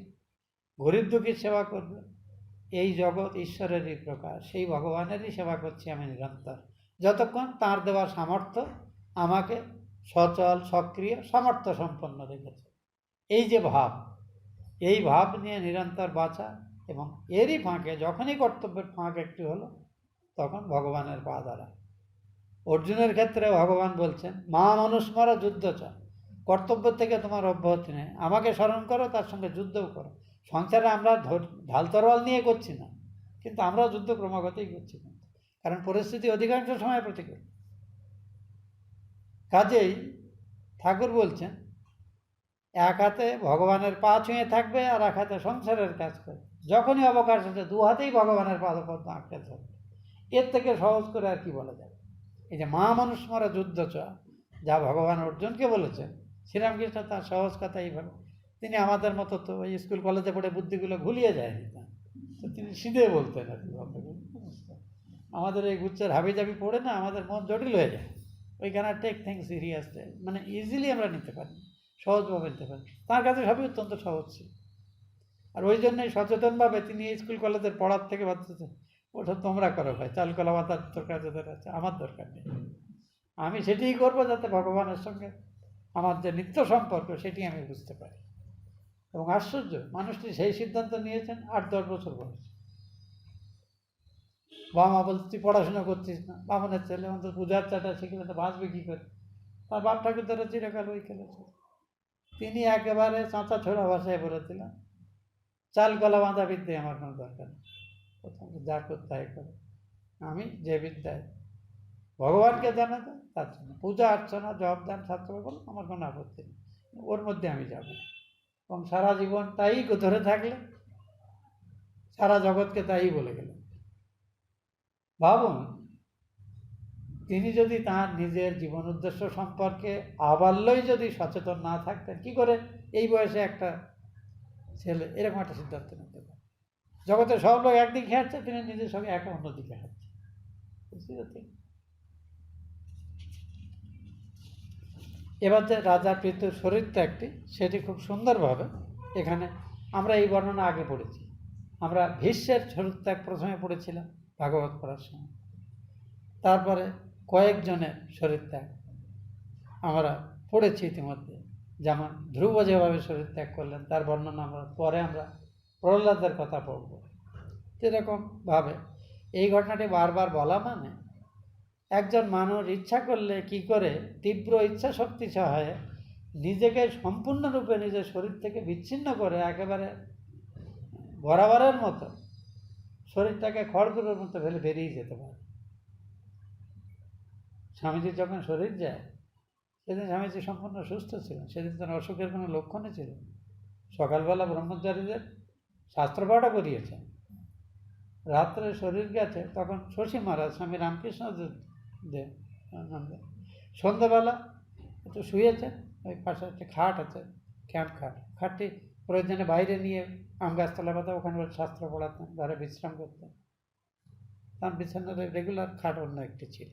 গরিব দুঃখীর সেবা করবেন। এই জগৎ ঈশ্বরেরই প্রকাশ, সেই ভগবানেরই সেবা করছি আমি নিরন্তর, যতক্ষণ তাঁর দেওয়া সামর্থ্য আমাকে সচল সক্রিয় সামর্থ্য সম্পন্ন রেখেছে। এই যে ভাব, এই ভাব নিয়ে নিরন্তর বাঁচা, এবং এরই ফাঁকে যখনই কর্তব্যের ফাঁক একটি হলো, তখন ভগবানের পা ধরা। অর্জুনের ক্ষেত্রে ভগবান বলছেন, মা মনুষ্মর যুদ্ধ চ, কর্তব্য থেকে তোমার অব্যাহতি নেই, আমাকে স্মরণ করো, তার সঙ্গে যুদ্ধও করো। সংসারে আমরা ঢাল তরোয়াল নিয়ে করছি না, কিন্তু আমরা যুদ্ধ ক্রমাগতই করছি, কারণ পরিস্থিতি অধিকাংশ সময় প্রতিকূল। কাজেই ঠাকুর বলছেন, এক হাতে ভগবানের পা ছুঁয়ে থাকবে আর এক হাতে সংসারের কাজ করবে। যখনই অবকাশ আছে দু হাতেই ভগবানের পাদপদ্ম আঁকড়ে থাকবে। এর থেকে সহজ করে আর কি বলা যায়? এই যে মা মনুষ্মরা যুদ্ধ চ, যা ভগবান অর্জুনকে বলেছেন, শ্রীরামকৃষ্ণ তার সহজ কথা এইভাবে, তিনি আমাদের মতো তো ওই স্কুল কলেজে পড়ে বুদ্ধিগুলো ঘুলিয়ে যায়নি, তো তিনি সিধে বলতেন আর কি। আমাদের এই গুচ্ছের হাবিজাবি পড়ে না আমাদের মন জটিল হয়ে যায়, ওইখানে টেক থিংস সিরিয়াস, মানে ইজিলি আমরা নিতে পারি, সহজভাবে নিতে পারি। তার কাছে সবই অত্যন্ত সহজ ছিল, আর ওই জন্যই সচেতনভাবে তিনি স্কুল কলেজের পড়ার থেকে ভাবতেছেন, ওটা তোমরা করো ভাই, চাল কলা মাথার দরকার যাদের আছে, আমার দরকার নেই, আমি সেটিই করবো যাতে ভগবানের সঙ্গে আমার যে নিত্য সম্পর্ক সেটি আমি বুঝতে পারি। এবং আশ্চর্য, মানুষটি সেই সিদ্ধান্ত নিয়েছেন 8-10 বছর বয়সে। বাবা মা বলছে, তুই পড়াশোনা করছিস না, বামনের ছেলে, অন্তত পূজার চাটা শিখে তো বাঁচবে কী করে? তার বাপ ঠাকুর ধরে চিরকাল ওই খেলেছে। তিনি একেবারে চাঁচা ছোড়া ভাষায় বলেছিলেন, চাল কলা বাঁধা বিদ্যায় আমার কোনো দরকার নেই, প্রথম যা করতে হয় করে, আমি যে বিদ্যায় ভগবানকে জানা যায় তার জন্য পূজা অর্চনা জপ দান ছাত্র বল আমার কোনো আপত্তি নেই, ওর মধ্যে আমি যাব। এবং সারা জীবন তাই ধরে থাকলে, সারা জগৎকে তাই বলে গেলেন। ভাবুন, তিনি যদি তাঁর নিজের জীবন উদ্দেশ্য সম্পর্কে আবাল্যই যদি সচেতন না থাকতেন, কি করে এই বয়সে একটা ছেলে এরকম একটা সিদ্ধান্ত নিতে পারে? জগতের সব লোক একদিকে হাঁটছে, তিনি নিজের সঙ্গে একা অন্যদিকে হাঁটছে। এবার যে রাজা পিতুর শরীর ত্যাগটি, সেটি খুব সুন্দরভাবে এখানে আমরা এই বর্ণনা আগে পড়েছি। আমরা ভীষ্মের শরীর ত্যাগ প্রথমে পড়েছিলাম ভাগবত পড়ার সময়, তারপরে কয়েকজনের শরীর ত্যাগ আমরা পড়েছি ইতিমধ্যে। যেমন ধ্রুব যেভাবে শরীর ত্যাগ করলেন তার বর্ণনা আমরা পরে আমরা প্রহ্লাদের কথা পড়ব। সেরকমভাবে এই ঘটনাটি বারবার বলা মানে একজন মানুষ ইচ্ছা করলে কি করে তীব্র ইচ্ছা শক্তি সহায়ে নিজেকে সম্পূর্ণরূপে নিজের শরীর থেকে বিচ্ছিন্ন করে একেবারে বরাবরের মতো শরীরটাকে খড়গুলোর মতো ফেলে বেরিয়ে যেতে পারে। স্বামীজির যখন শরীর যায়, সেদিন স্বামীজি সম্পূর্ণ সুস্থ ছিলেন, সেদিন তার অসুখের কোনো লক্ষণই ছিল। সকালবেলা ব্রহ্মচারীদের শাস্ত্রপাঠও করিয়েছেন, রাত্রে শরীর গেছে তখন শশী মহারাজ স্বামী রামকৃষ্ণ দেব সন্ধ্যাবেলা একটু শুয়েছেন, ওই পাশে একটা খাট আছে, ক্যাম্প খাট, খাটটি প্রয়োজনে বাইরে নিয়ে আম গাছতলা পাতা ওখানে শাস্ত্র পড়াতেন, ঘরে বিশ্রাম করতেন। তার বিছানার রেগুলার খাট অন্য একটি ছিল।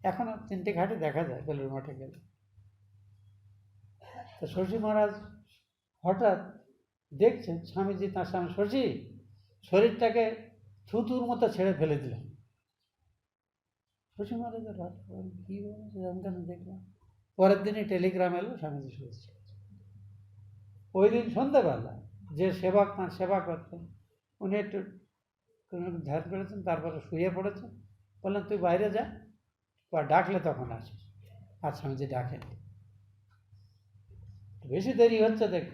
এখনও 3টে খাটই দেখা যায় বেলুর মঠে গেলে। তো শশী মহারাজ হঠাৎ দেখছেন স্বামীজি তার স্বামী, শশী শরীরটাকে থুতুর মতো ছেড়ে ফেলে দিলাম। শশী মহারাজের কী বলছে আমি কেন দেখলাম। পরের দিনই টেলিগ্রাম এলো স্বামীজি শুয়েছে। ওই দিন সন্ধ্যাবেলা যে সেবক তাঁর সেবা করতেন উনি একটু ধ্যান করেছেন, তারপরে শুয়ে পড়েছেন। বললেন তুই বাইরে যা, বা ডাকলে তখন আসিস। আর স্বামীজি ডাকেন। বেশি দেরি হচ্ছে দেখ,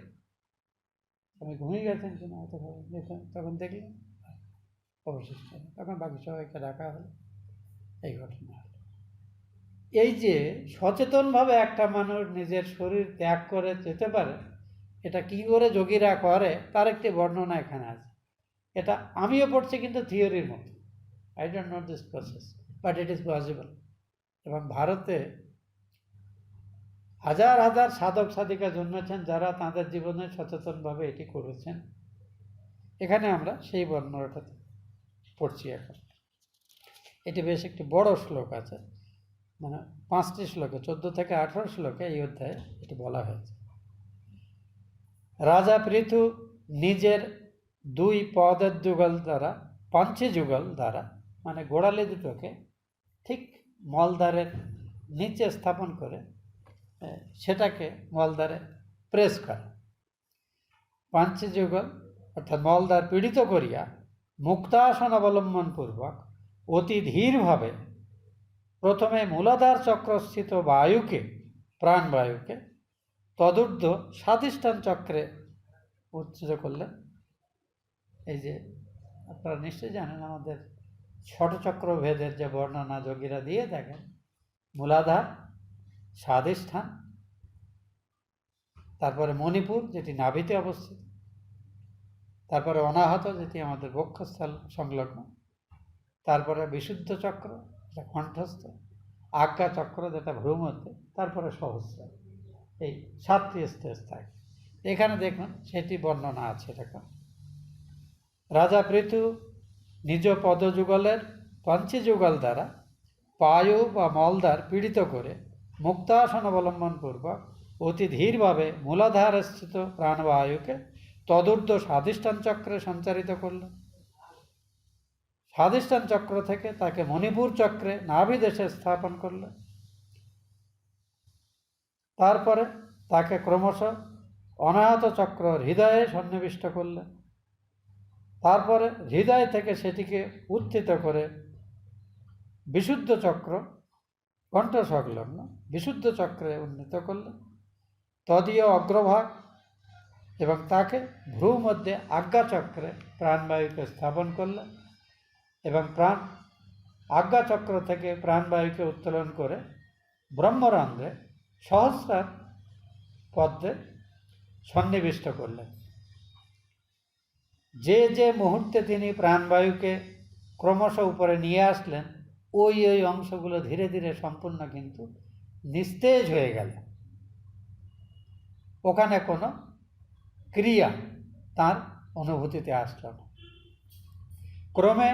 আমি ঘুমিয়ে গেছেন কিনা হয়তো দেখুন। তখন দেখলেন অবশিষ্ট, তখন বাকি সবাইকে ডাকা হলো, এই ঘটনা হলো। এই যে সচেতনভাবে একটা মানুষ নিজের শরীর ত্যাগ করে যেতে পারে, এটা কি করে যোগীরা করে তার একটি বর্ণনা এখানে আছে। এটা আমিও পড়ছি কিন্তু থিওরির মতো। I don't know this process, but it is possible. এবং ভারতে হাজার হাজার সাধক সাধিকা জন্মেছেন যারা তাঁদের জীবনে সচেতনভাবে এটি করেছেন। এখানে আমরা সেই বর্ণনাটা পড়ছি এখন। এটি বেশ একটি বড় শ্লোক আছে, মানে 5টি শ্লোকে, 14 থেকে 18 শ্লোকে এই অধ্যায়ে এটি বলা হয়েছে। রাজা পৃথু নিজের 2 পদের যুগল দ্বারা, পাঞ্চি যুগল দ্বারা, মানে গোড়ালি দুটোকে ঠিক মলদ্বারের নিচে স্থাপন করে সেটাকে মলদ্বারে প্রেস করে। পাঞ্চি যুগল অর্থাৎ মলদ্বার পীড়িত করিয়া মুক্তাসন অবলম্বন পূর্বক অতি ধীরভাবে প্রথমে মূলাধার চক্রস্থিত বায়ুকে, প্রাণবায়ুকে তদূর্ধ্ব স্বাধিষ্ঠান চক্রে উচ্চেজ করলেন। এই যে আপনারা নিশ্চয়ই জানেন আমাদের ষট চক্র ভেদের যে বর্ণনা যোগীরা দিয়ে থাকেন, মূলাধার, স্বাধিষ্ঠান, তারপরে মণিপুর যেটি নাভিতে অবস্থিত, তারপরে অনাহত যেটি আমাদের বক্ষস্থল সংলগ্ন, তারপরে বিশুদ্ধ চক্র যেটা কণ্ঠস্থ, আজ্ঞা চক্র যেটা ভ্রূমধ্যে, তারপরে সহস্র। এই 7টি স্টেজ থাকে। এখানে দেখুন সেটি বর্ণনা আছে এরকম। রাজা পৃথু নিজ পদযুগলের পঞ্চযুগল দ্বারা পায়ু বা মলদ্বার পীড়িত করে মুক্তাসন অবলম্বন পূর্বক অতি ধীরভাবে মূলাধারস্থিত প্রাণবায়ুকে তদূর্ধ্ব স্বাধিষ্ঠান চক্রে সঞ্চারিত করলেন। স্বাধিষ্ঠান চক্র থেকে তাকে মণিপুর চক্রে নাভিদেশে স্থাপন করলেন। তারপরে তাকে ক্রমশ অনাহত চক্র হৃদয়ে সন্নিবিষ্ট করলেন। তারপরে হৃদয় থেকে সেটিকে উত্থিত করে বিশুদ্ধ চক্র, কণ্ঠ সংলগ্ন বিশুদ্ধ চক্রে উন্নীত করলেন। তদীয় অগ্রভাগ এবং তাকে ভ্রু মধ্যে আজ্ঞা চক্রে প্রাণবায়ুকে স্থাপন করলেন এবং আজ্ঞা চক্র থেকে প্রাণবায়ুকে উত্তোলন করে ব্রহ্মরন্ধ্রে সহস্রার পদ্মে সন্নিবিষ্ট করলেন। যে যে মুহূর্তে তিনি প্রাণবায়ুকে ক্রমশ উপরে নিয়ে আসলেন, ওই অংশগুলো ধীরে ধীরে সম্পূর্ণ কিন্তু নিস্তেজ হয়ে গেল। ওখানে কোনো ক্রিয়া তার অনুভূতিতে আসল না। ক্রমে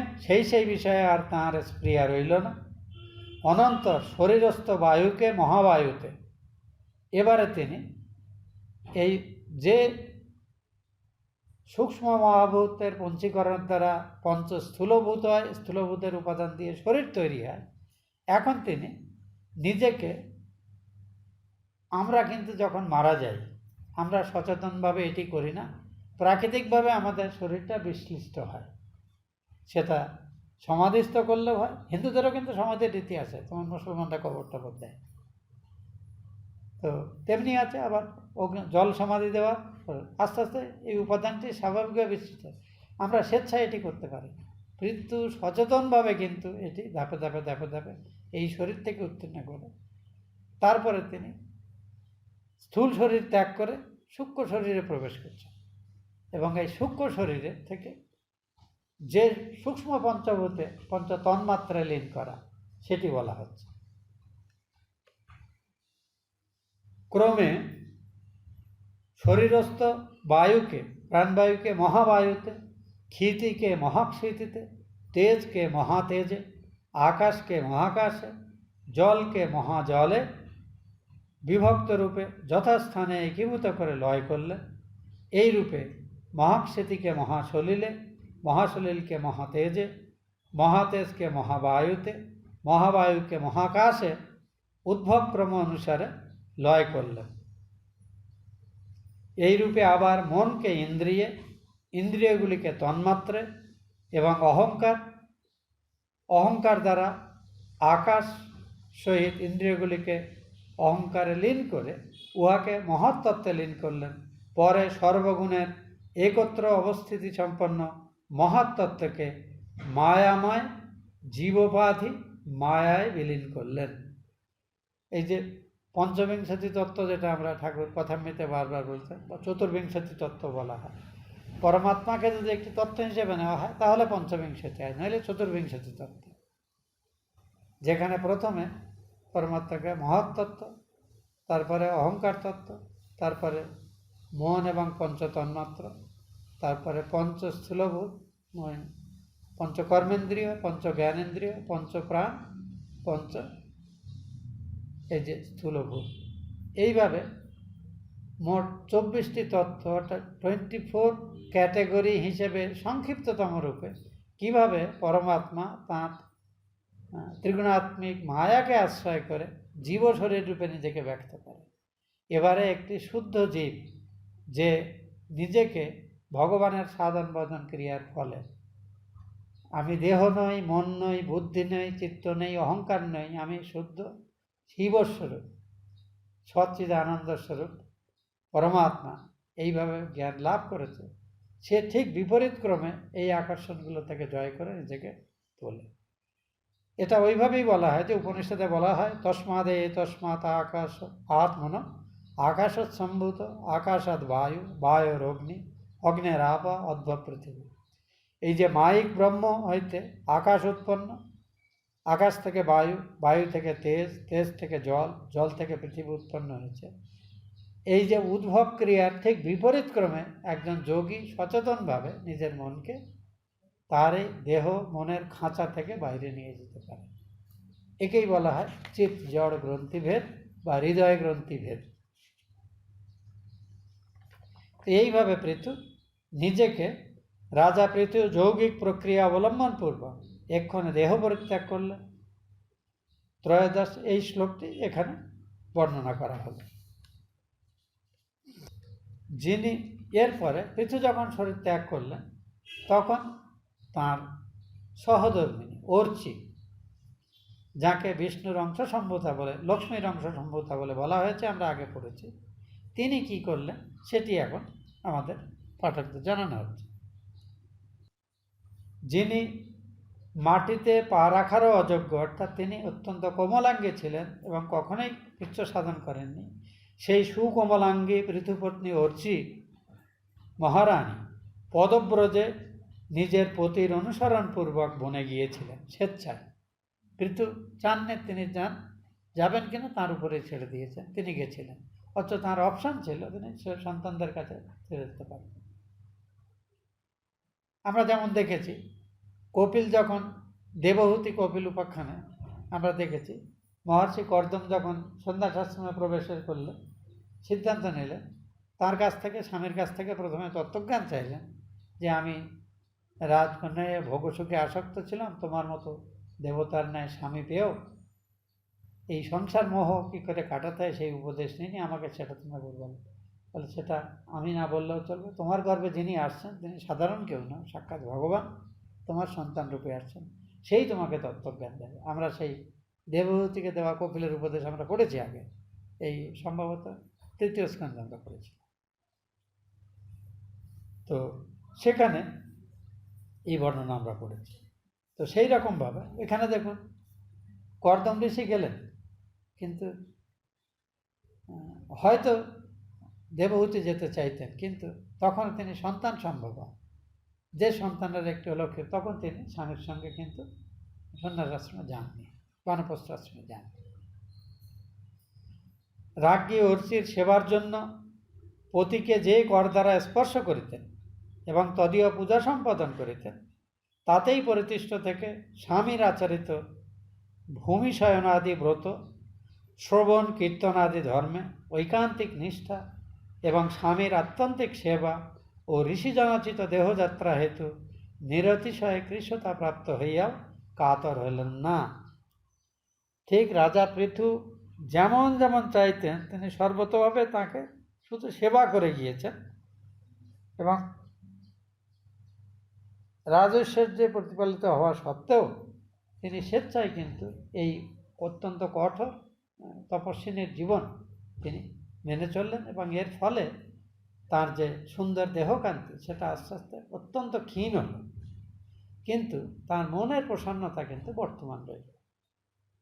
সেই বিষয়ে আর তাঁর স্পৃহা রইল না। অনন্তর শরীরস্থ বায়ুকে মহাবায়ুতে এবারে তিনি এই যে সূক্ষ্ম মহাভূতের পঞ্চীকরণ দ্বারা পঞ্চ স্থূলভূত হয়, স্থূলভূতের উপাদান দিয়ে শরীর তৈরি হয়, এখন তিনি নিজেকে, আমরা কিন্তু যখন মারা যাই আমরা সচেতনভাবে এটি করি না, প্রাকৃতিকভাবে আমাদের শরীরটা বিশ্লিষ্ট হয়। সেটা সমাধিস্থ করলেও হয়, হিন্দুদেরও কিন্তু সমাধির রীতি আছে, তোমার মুসলমানরা কবর টবর দেয়, তো তেমনি আছে। আবার জল সমাধি দেওয়া, আস্তে আস্তে এই উপাদানটি স্বাভাবিকভাবে বিস্তৃত। আমরা স্বেচ্ছায় এটি করতে পারি, কিন্তু সচেতনভাবে কিন্তু এটি ধাপে ধাপে ধাপে ধাপে এই শরীর থেকে উত্তীর্ণ করে তারপরে তিনি স্থূল শরীর ত্যাগ করে সূক্ষ্ম শরীরে প্রবেশ করছেন। এবং এই সূক্ষ্ম শরীরে থেকে যে সূক্ষ্ম পঞ্চভূতে পঞ্চতন্মাত্রায় লীন করা, সেটি বলা হচ্ছে। ক্রমে শরীরস্থ বায়ুকে, প্রাণবায়ুকে মহাবায়ুতে, ক্ষিতিকে মহাক্ষিতিতে, তেজকে মহাতেজে, আকাশকে মহাকাশে, জলকে মহাজলে বিভক্ত রূপে যথাস্থানে একীভূত করে লয় করলেন। এই রূপে মহাক্ষিতিকে মহাসলিলে, महासलिल के महातेजे, महातेज के महावायुते, महावायु के महाकाशे उद्भव क्रम अनुसारे लय करलेन। এই রূপে আবার মনকে ইন্দ্রিয়ে, ইন্দ্রিয়গুলিকে তন্মাত্রে এবং অহংকার, অহংকার দ্বারা আকাশ সহিত ইন্দ্রিয়গুলিকে অহংকারে লীন করে উহাকে মহত্তত্ত্বে লীন করলেন। পরে সর্বগুণের একত্র অবস্থিতি সম্পন্ন মহত্তত্ত্বকে মায়াময় জীবোপাধি মায়ায় বিলীন করলেন। এই যে পঞ্চবিংশতি তত্ত্ব, যেটা আমরা ঠাকুর কথামৃতে বারবার বলছেন, বা চতুর্বিংশতি তত্ত্ব বলা হয়, পরমাত্মাকে যদি একটি তত্ত্ব হিসেবে নেওয়া হয় তাহলে পঞ্চবিংশতি হয়, নইলে চতুর্বিংশতি তত্ত্ব, যেখানে প্রথমে পরমাত্মাকে মহত্তত্ত্ব, তারপরে অহংকার তত্ত্ব, তারপরে মন এবং পঞ্চতন্মাত্র, তারপরে পঞ্চস্থূলভূত, পঞ্চকর্মেন্দ্রিয়, পঞ্চজ্ঞানেন্দ্রিয়, পঞ্চপ্রাণ, পঞ্চ এই যে স্থূলভূত, এইভাবে মোট 24টি তত্ত্ব, অর্থাৎ 24 ক্যাটেগরি হিসেবে সংক্ষিপ্ততম রূপে কিভাবে পরমাত্মা তাঁর ত্রিগুণাত্মিক মায়াকে আশ্রয় করে জীব শরীর রূপে নিজেকে ব্যক্ত করে। এবারে একটি শুদ্ধ জীব যে নিজেকে ভগবানের সাধন ভজন ক্রিয়ার ফলে আমি দেহ নই, মন নই, বুদ্ধি নই, চিত্ত নেই, অহংকার নই, আমি শুদ্ধ শিবস্বরূপ, সচ্চিদানন্দ স্বরূপ পরমাত্মা, এইভাবে জ্ঞান লাভ করেছে, সে ঠিক বিপরীত ক্রমে এই আকর্ষণগুলো থেকে জয় করে নিজেকে তোলে। এটা ওইভাবেই বলা হয় যে উপনিষদে বলা হয় তস্মাদে তস্মাৎ আকাশ আত্মন আকাশত সম্ভূত আকাশাৎ বায়ু বায়োর অগ্নি অগ্নের আপা অদ্ভব পৃথিবী। এই যে মায়িক ব্রহ্ম হইতে আকাশ উৎপন্ন, আকাশ থেকে বায়ু, বায়ু থেকে তেজ, তেজ থেকে জল, জল থেকে পৃথিবী উৎপন্ন হয়েছে। এই যে উদ্ভব ক্রিয়ার ঠিক বিপরীত ক্রমে একজন যোগী সচেতনভাবে নিজের মনকে তার এই দেহ মনের খাঁচা থেকে বাইরে নিয়ে যেতে পারে। একেই বলা হয় চিৎ জড় গ্রন্থিভেদ বা হৃদয় গ্রন্থিভেদ। এইভাবে পৃথু নিজেকে রাজা পৃথু যৌগিক প্রক্রিয়া অবলম্বন পূর্বক এক্ষণে দেহ পরিত্যাগ করলেন। ত্রয়োদশ এই শ্লোকটি এখানে বর্ণনা করা হলো। যিনি এরপরে পৃথু যখন শরীর ত্যাগ করলেন তখন তাঁর সহধর্মিনী অর্চি, যাকে বিষ্ণুর অংশ সম্ভূতা বলে, লক্ষ্মীর অংশ সম্ভূতা বলে বলা হয়েছে, আমরা আগে পড়েছি, তিনি কি করলেন সেটি এখন আমাদের পাঠকদের জানানো হচ্ছে। যিনি মাটিতে পা রাখারও অযোগ্য, অর্থাৎ তিনি অত্যন্ত কোমলাঙ্গী ছিলেন এবং কখনোই উচ্চ সাধন করেননি, সেই সুকোমলাঙ্গী পৃথুপত্নী অর্চি মহারানী পদব্রজে নিজের পতির অনুসরণপূর্বক বনে গিয়েছিলেন স্বেচ্ছায়। পৃথু চাননি তিনি যাবেন কিনা, তার উপরে ছেড়ে দিয়েছেন, তিনি গেছিলেন। অথচ তাঁর অপশন ছিল তিনি সন্তানদের কাছে ছেড়ে দিতে পারবেন। আমরা যেমন দেখেছি কপিল যখন দেবহূতি কপিল উপাখ্যানে আমরা দেখেছি মহর্ষি কর্দম যখন সন্ন্যাসাশ্রমে প্রবেশের করলেন, সিদ্ধান্ত নিলেন, তার কাছ থেকে, স্বামীর কাছ থেকে প্রথমে তত্ত্বজ্ঞান চাইলেন যে আমি রাজকন্যায় ভোগসুখে আসক্ত ছিলাম, তোমার মতো দেবতার ন্যায় স্বামী পেয়েও এই সংসার মোহ কী করে কাটাতে হয় সেই উপদেশ নিয়ে আমাকে সেটা তুমি বলবেন। বলে সেটা আমি না বললেও চলবে, তোমার গর্ভে যিনি আসছেন তিনি সাধারণ কেউ না, সাক্ষাৎ ভগবান তোমার সন্তান রূপে আসছেন, সেই তোমাকে তত্ত্বজ্ঞান দেবে। আমরা সেই দেবহূতিকে দেওয়া কপিলের উপদেশ আমরা পড়েছি আগে, এই সম্ভবত 3য় স্কন্ধে আমরা পড়েছি। তো সেখানে এই বর্ণনা আমরা পড়েছি। তো সেই রকমভাবে এখানে দেখুন কর্দম ঋষি গেলেন, কিন্তু হয়তো দেবহূতি যেতে চাইতেন, কিন্তু তখন তিনি সন্তান সম্ভব, যে সন্তানের একটি অলক্ষ্য, তখন তিনি স্বামীর সঙ্গে কিন্তু সন্ন্যাসাশ্রমে যাননি, বানপ্রস্থাশ্রমে যাননি। রাজ্ঞী অর্চির সেবার জন্য পতিকে যে কর দ্বারা স্পর্শ করিতেন এবং তদীয় পূজা সম্পাদন করিতেন, তাতেই পরিতিষ্ঠ থেকে স্বামীর আচরিত ভূমিশয়নাদি ব্রত, শ্রবণ কীর্তনাদি ধর্মে ঐকান্তিক নিষ্ঠা এবং স্বামীর আত্যন্তিক সেবা ও ঋষিজনচিত দেহযাত্রা হেতু নিরতিশয়ে কৃশতা প্রাপ্ত হইয়াও কাতর হইলেন না। ঠিক রাজা পৃথু যেমন যেমন চাইতেন তিনি সর্বতভাবে তাকে শুধু সেবা করে গিয়েছেন এবং রাজৈশ্বর্যে প্রতিপালিত হওয়া সত্ত্বেও তিনি স্বেচ্ছায় কিন্তু এই অত্যন্ত কঠোর তপস্বিনীর জীবন তিনি মেনে চললেন এবং এর ফলে তার যে সুন্দর দেহকান্তি সেটা আস্তে আস্তে অত্যন্ত ক্ষীণ হল, কিন্তু তার মনের প্রসন্নতা কিন্তু বর্তমান রইল।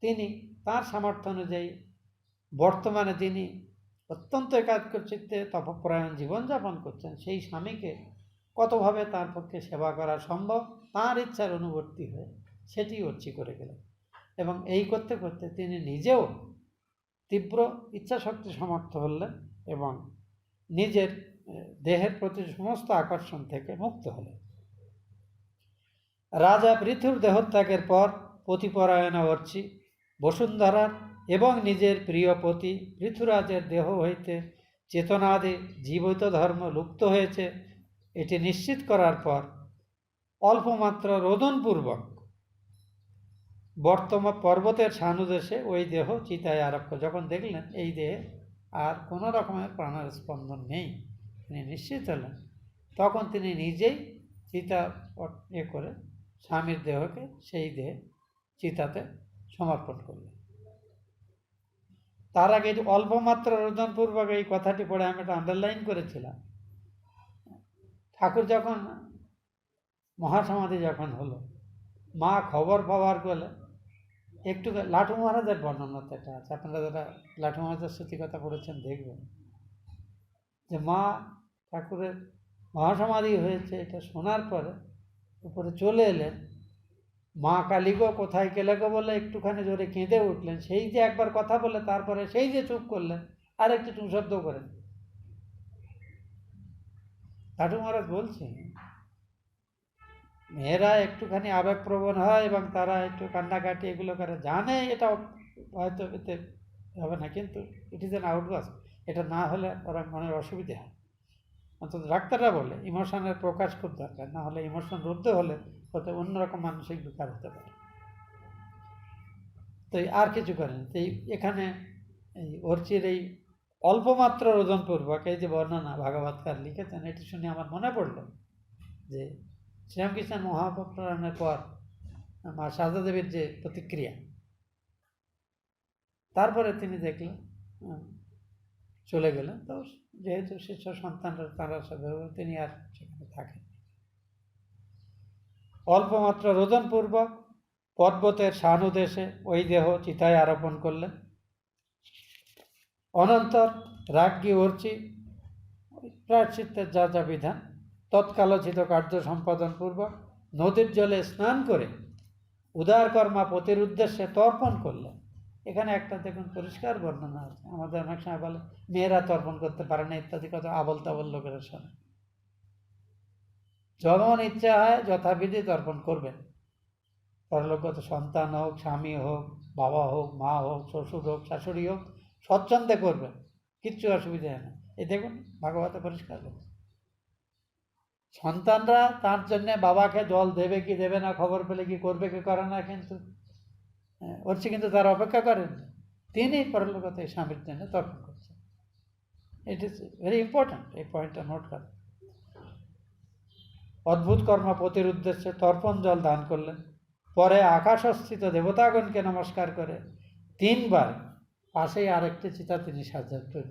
তিনি তার সামর্থ্য অনুযায়ী বর্তমানে তিনি অত্যন্ত একাগ্র চিত্তে তপপরায়ণ জীবনযাপন করছেন, সেই স্বামীকে কতভাবে তার পক্ষে সেবা করা সম্ভব তার ইচ্ছার অনুবর্তী হয়ে সেটি অর্চি করে গেলেন। এবং এই করতে করতে তিনি নিজেও তীব্র ইচ্ছাশক্তি সমর্থ হলেন এবং নিজের দেহের প্রতি সমস্ত আকর্ষণ থেকে মুক্ত হলেন। রাজা পৃথুর দেহত্যাগের পর পতিপরায়ণা অর্চি বসুন্ধরার এবং নিজের প্রিয় পতি পৃথুরাজের দেহ হইতে চেতনাদি জীবিত ধর্ম লুপ্ত হয়েছে এটি নিশ্চিত করার পর অল্পমাত্র রোদনপূর্বক বর্তমান পর্বতের সানুদেশে ওই দেহ চিতায় আরোপ করে, যখন দেখলেন এই দেহে আর কোনো রকমের প্রাণের স্পন্দন নেই তিনি নিশ্চিত হলেন, তখন তিনি নিজেই চিতা করে স্বামীর দেহকে সেই দেহে চিতাতে সমর্পণ করলেন। তার আগে অল্পমাত্র রোদনপূর্বক এই কথাটি পড়ে আমি একটা আন্ডারলাইন করেছিলাম। ঠাকুর যখন মহাসমাধি যখন হলো, মা খবর পাওয়ার বলে একটু লাঠু মহারাজের বর্ণনাতে এটা আছে, আপনারা যারা লাঠু মহারাজের স্মৃতিকথা পড়েছেন দেখবেন যে মা ঠাকুরের মহাসমাধি হয়েছে এটা শোনার পরে উপরে চলে এলেন, মা কালী গো কোথায় গেলে গো বলে একটুখানি জোরে কেঁদে উঠলেন, সেই যে একবার কথা বলে তারপরে সেই যে চুপ করলেন আর একটু টুঁ করেন। লাঠু মহারাজ বলছেন মেয়েরা একটুখানি আবেগপ্রবণ হয় এবং তারা একটু কান্নাকাটি এগুলো করে, জানে এটা হয়তো এতে হবে না, কিন্তু ইট ইজ অ্যান আউটবাস, এটা না হলে ওরা মনের অসুবিধে হয়। অন্তত ডাক্তাররা বলে ইমোশনের প্রকাশ খুব দরকার, না হলে ইমোশন রুদ্ধ হলে হতে অন্যরকম মানসিক বিকার হতে পারে। তো আর কিছু করেন তো এখানে এই অর্চির এই অল্পমাত্র রোদনপূর্বক এই যে বর্ণনা ভাগবতকার লিখেছেন, এটি শুনে আমার মনে পড়ল যে শ্রীরামকৃষ্ণ মহাপ্রাণের পর মা সারদা দেবীর যে প্রতিক্রিয়া, তারপরে তিনি দেখলেন চলে গেলেন, তো যেহেতু শিষ্য সন্তানরা তারা সব তিনি আর সেখানে থাকেন। অল্পমাত্র রোদনপূর্বক পর্বতের সানুদেশে ওই দেহ চিতায় আরোপণ করলেন। অনন্তর রাজ্ঞী অর্চি প্রায়শ্চিত্তের যা যা বিধান তৎকালোচিত কার্য সম্পাদনপূর্বক নদীর জলে স্নান করে উদারকর্মা পতির উদ্দেশ্যে তর্পণ করলেন। এখানে একটা দেখুন পরিষ্কার বর্ণনা আছে, আমাদের অনেক সময় বলে মেয়েরা তর্পণ করতে পারে না ইত্যাদি কথা আবল তাবল লোকের শোনে। যখন ইচ্ছা হয় যথাবিধি তর্পণ করবেন, পরলোকগত সন্তান হোক, স্বামী হোক, বাবা হোক, মা হোক, শ্বশুর হোক, শাশুড়ি হোক, স্বচ্ছন্দে করবেন, কিচ্ছু অসুবিধা হয় না। এই দেখুন ভাগবতে পরিষ্কার বলছে। সন্তানরা তার জন্য বাবাকে জল দেবে কি দেবে না, খবর পেলে কি করবে কি করে না, কিন্তু অর্চি কিন্তু তার অপেক্ষা করেন, তিনি পরলোকগত এই স্বামীর জন্য তর্পণ করছেন। ইট ইজ ভেরি ইম্পর্ট্যান্ট, এই পয়েন্টটা নোট করেন। অদ্ভুত কর্মা পতির উদ্দেশ্যে তর্পণ জল দান করলেন। পরে আকাশস্থিত দেবতাগণকে নমস্কার করে 3 বার পাশেই আরেকটি চিতা তিনি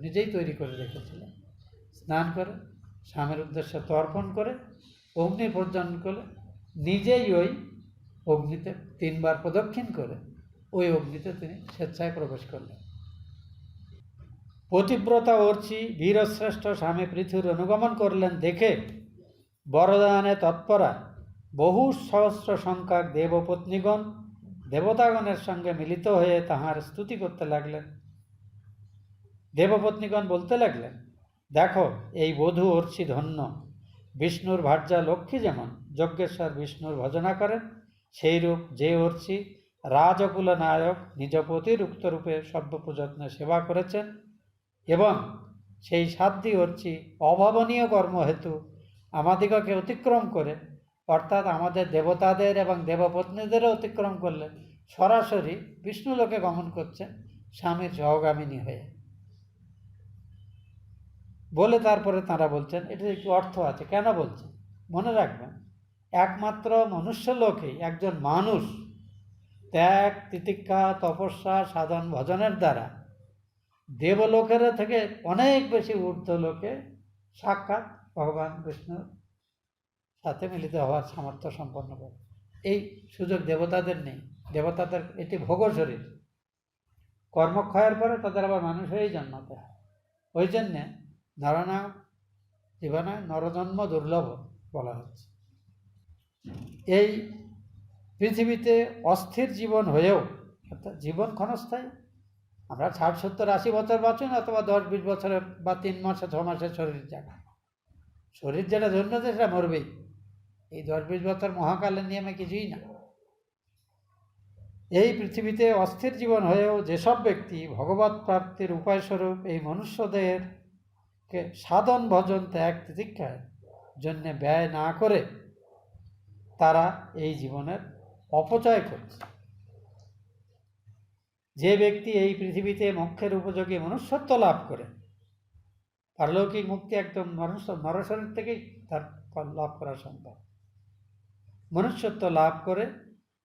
নিজেই তৈরি করে রেখেছিলেন, স্নান করে স্বামীর উদ্দেশ্যে তর্পণ করে অগ্নি প্রজ্বলন করে নিজেই ওই অগ্নিতে 3 বার প্রদক্ষিণ করে ওই অগ্নিতে তিনি স্বেচ্ছায় প্রবেশ করলেন। পতিব্রতা অর্চি বীরশ্রেষ্ঠ স্বামী পৃথুর অনুগমন করলেন দেখে বরদানে তৎপরা বহু সহস্র সংখ্যক দেবপত্নীগণ দেবতাগণের সঙ্গে মিলিত হয়ে তাহার স্তুতি করতে লাগলেন। দেবপত্নীগণ বলতে লাগলেন, দেখো এই বধূ অর্চি ধন্য, বিষ্ণুর ভার্যা লক্ষ্মী যেমন যজ্ঞেশ্বর বিষ্ণুর ভজনা করেন, সেইরূপ যে অর্চি রাজকুল নায়ক নিজ পতির উক্তরূপে সর্বপ্রযত্নে সেবা করেছেন এবং সেই সাধ্যি অর্চি অভাবনীয় কর্ম হেতু আমাদিগকে অতিক্রম করে অর্থাৎ আমাদের দেবতাদের এবং দেবপত্নীদেরও অতিক্রম করলে সরাসরি বিষ্ণুলোকে গমন করছেন স্বামীর সহগামিনী হয়ে বলে তারপরে তাঁরা বলছেন এটার একটু অর্থ আছে। কেন বলছেন মনে রাখবেন, একমাত্র মনুষ্য লোকেই একজন মানুষ ত্যাগ তিতিক্ষা তপস্যা সাধন ভজনের দ্বারা দেবলোকের থেকে অনেক বেশি ঊর্ধ্ব লোকে সাক্ষাৎ ভগবান বিষ্ণুর সাথে মিলিত হওয়ার সামর্থ্য সম্পন্ন করে। এই সুযোগ দেবতাদের নেই। দেবতাদের এটি ভোগ শরীর, কর্মক্ষয়ের পরে তাদের আবার মানুষ হয়েই জন্মাতে হয়। ওই জন্যে নরনাম জীবনে নরজন্ম দুর্লভ বলা হচ্ছে। এই পৃথিবীতে অস্থির জীবন হয়েও, অর্থাৎ জীবন ক্ষণস্থায়ী, আমরা 60 70 80 বছর বাঁচুন অথবা 10 20 বছরে বা 3 মাসে 6 মাসে শরীর যাবে, শরীর যেটা জন্মেছে সেটা মরবেই। এই 10 20 বছর মহাকালের নিয়মে কিছুই না। এই পৃথিবীতে অস্থির জীবন হয়েও যেসব ব্যক্তি ভগবৎ প্রাপ্তির উপায়স্বরূপ এই মনুষ্যদেহকে সাধন ভজন ত্যাগ তিতিক্ষার জন্যে ব্যয় না করে তারা এই জীবনের অপচয় করছে। যে ব্যক্তি এই পৃথিবীতে মোক্ষের উপযোগী মনুষ্যত্ব লাভ করে, পারলৌকিক মুক্তি একদম নরশরীর থেকেই তার লাভ করা সম্ভব, মনুষ্যত্ব লাভ করে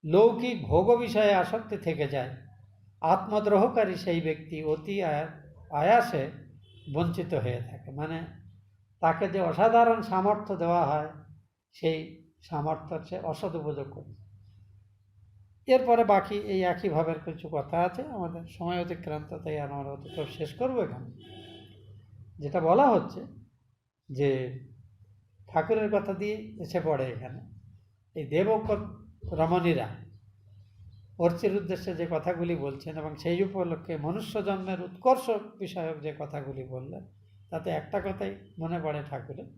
লৌকিক ভোগ বিষয়ে আসক্তি থেকে যায়, আত্মদ্রোহকারী সেই ব্যক্তি অতি আয়াসে বঞ্চিত হয়ে থাকে। মানে তাকে যে অসাধারণ সামর্থ্য দেওয়া হয় সেই সামর্থ্যের সে অসৎ উপযোগ করে। এরপরে বাকি এই একই ভাবের কিছু কথা আছে, আমাদের সময় অতিক্রান্ত, তাই আমরা অতিক্রম শেষ করবো এখানে। যেটা বলা হচ্ছে যে ঠাকুরের কথা দিয়ে এসে পড়ে এখানে, এই দেবক রমণীরা অর্চির উদ্দেশ্যে যে কথাগুলি বলছেন এবং সেই উপলক্ষে মনুষ্য জন্মের উৎকর্ষ বিষয়ক যে কথাগুলি বললেন, তাতে একটা কথাই মনে পড়ে ঠাকুরের।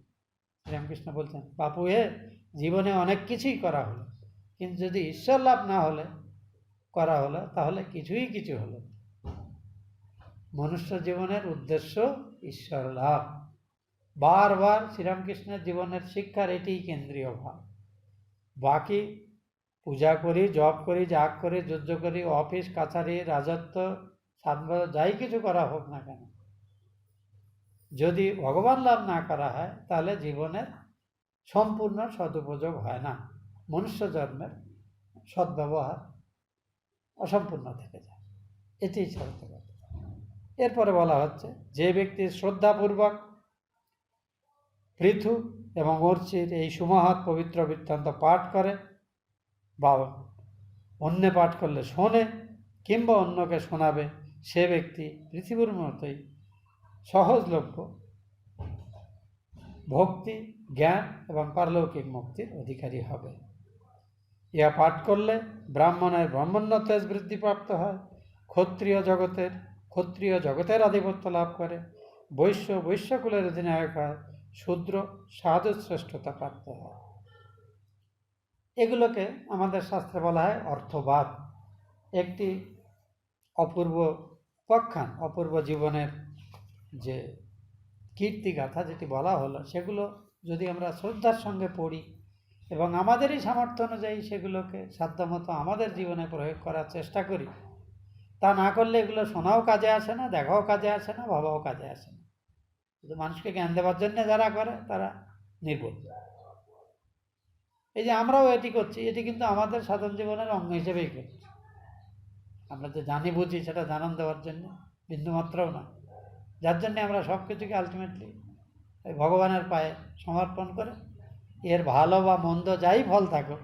শ্রীরামকৃষ্ণ বলছেন, বাপু হে, জীবনে অনেক কিছুই করা হলো, কিন্তু যদি ঈশ্বর লাভ না হলে করা হলো তাহলে কিছুই কিছু হলো। মনুষ্য জীবনের উদ্দেশ্য ঈশ্বর লাভ। বারবার শ্রীরামকৃষ্ণের জীবনের শিক্ষার এটিই কেন্দ্রীয় ভাব। বাকি পূজা করি, জপ করি, যাগ করি, যুদ্ধ করি, অফিস কাছারি, রাজত্ব, সাধন, যাই কিছু করা হোক না কেন, যদি ভগবান লাভ না করা হয় তাহলে জীবনের সম্পূর্ণ সদুপযোগ হয় না, মনুষ্য জন্মের সদ্ব্যবহার অসম্পূর্ণ থেকে যায়। এটিই সত্য কথা। এরপরে বলা হচ্ছে, যে ব্যক্তি শ্রদ্ধাপূর্বক পৃথু এবং অর্চির এই সুমহৎ পবিত্র বৃত্তান্ত পাঠ করে বা অন্য পাঠ করলে শোনে কিংবা অন্যকে শোনাবে, সে ব্যক্তি পৃথিবীর মতোই সহজলভ্য ভক্তি, জ্ঞান এবং পারলৌকিক মুক্তির অধিকারী হবে। ইহা পাঠ করলে ব্রাহ্মণের ব্রাহ্মণ্য তেজ বৃদ্ধিপ্রাপ্ত হয়, ক্ষত্রিয় জগতের আধিপত্য লাভ করে, বৈশ্যকুলের অধিনায়ক হয়, শূদ্র সাধু শ্রেষ্ঠতা প্রাপ্ত হয়। এগুলোকে আমাদের শাস্ত্রে বলা হয় অর্থবাদ। একটি অপূর্ব উপাখ্যান, অপূর্ব জীবনের যে কীর্তিগাথা যেটি বলা হলো, সেগুলো যদি আমরা শ্রদ্ধার সঙ্গে পড়ি এবং আমাদেরই সামর্থ্য অনুযায়ী সেগুলোকে সাধ্যমতো আমাদের জীবনে প্রয়োগ করার চেষ্টা করি, তা না করলে এগুলো শোনাও কাজে আসে না, দেখাও কাজে আসে না, ভাবাও কাজে আসে না। শুধু মানুষকে জ্ঞান দেওয়ার জন্য যারা করে তারা নির্বোধ। এই যে আমরাও এটি করছি, এটি কিন্তু আমাদের সাধারণ জীবনের অঙ্গ হিসেবেই করছি। আমরা যে জানি বুঝি সেটা জানান দেওয়ার জন্য বিন্দুমাত্রও না, যার জন্যে আমরা সব কিছুকে আলটিমেটলি ভগবানের পায়ে সমর্পণ করে এর ভালো বা মন্দ যাই ফল থাকুক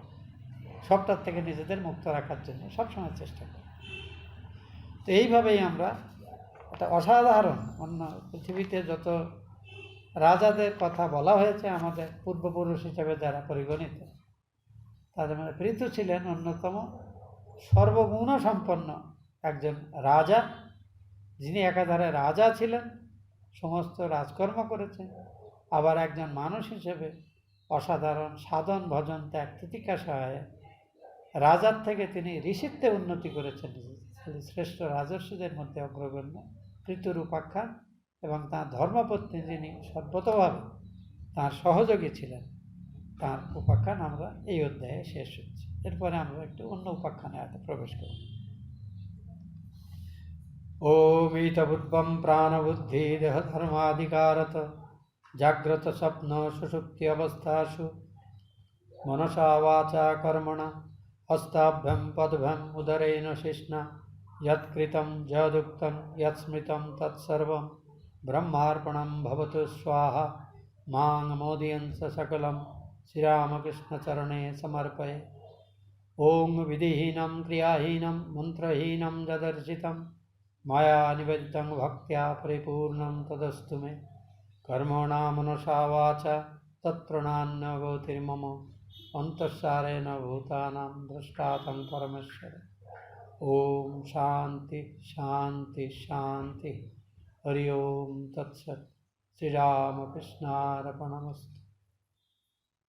সবটার থেকে নিজেদের মুক্ত রাখার জন্য সবসময় চেষ্টা করি। তো এইভাবেই আমরা একটা অসাধারণ, অন্য পৃথিবীতে যত রাজাদের কথা বলা হয়েছে আমাদের পূর্বপুরুষ হিসেবে যারা পরিগণিত, তাদের মধ্যে পৃথু ছিলেন অন্যতম সর্বগুণ সম্পন্ন একজন রাজা, যিনি একাধারে রাজা ছিলেন, সমস্ত রাজকর্ম করেছেন, আবার একজন মানুষ হিসেবে অসাধারণ সাধন ভজন ত্যাগ তিতিক্ষা সহায়ে রাজার থেকে তিনি ঋষিত্বে উন্নতি করেছেন। শ্রেষ্ঠ রাজর্ষিদের মধ্যে অগ্রগণ্য পৃথুর উপাখ্যান এবং তাঁর ধর্মপত্নী যিনি সর্বতভাবে তাঁর সহযোগী ছিলেন, তার উপাখ্যান আমরা এই অধ্যায়ে শেষ হচ্ছে। এরপরে আমরা একটু অন্য উপাখ্যানে প্রবেশ করব। ওম ইতবুদ্ধং প্রাণবুদ্ধি দেহধর্মাধিকারত জাগ্রত স্বপ্ন সুষুপ্তি অবস্থাসু मनसा वाचा कर्मणा हस्ताभ्यं पद्भ्यं उदरेण शिष्णा यत्कृतं यदुक्तं यत्स्मृतं तत्सर्वं ब्रह्मार्पणं भवतु स्वाहा मां मोदयन्स सकलं श्रीरामकृष्णचरणे समर्पये। ॐ विधिहीनं क्रियाहीनं मन्त्रहीनं यदर्चितं मया निवेदितं भक्त्या परिपूर्णं तदस्तु मे। कर्मणा मनसा वाचा तत्प्रणान्न भवतिर्मम अंतःसारेण भूतानां दृष्टातं परमेश्वर। ओम शांति शांति शांति। हरि ओम तत्सत्। श्रीरामकृष्णार्पणमस्तु।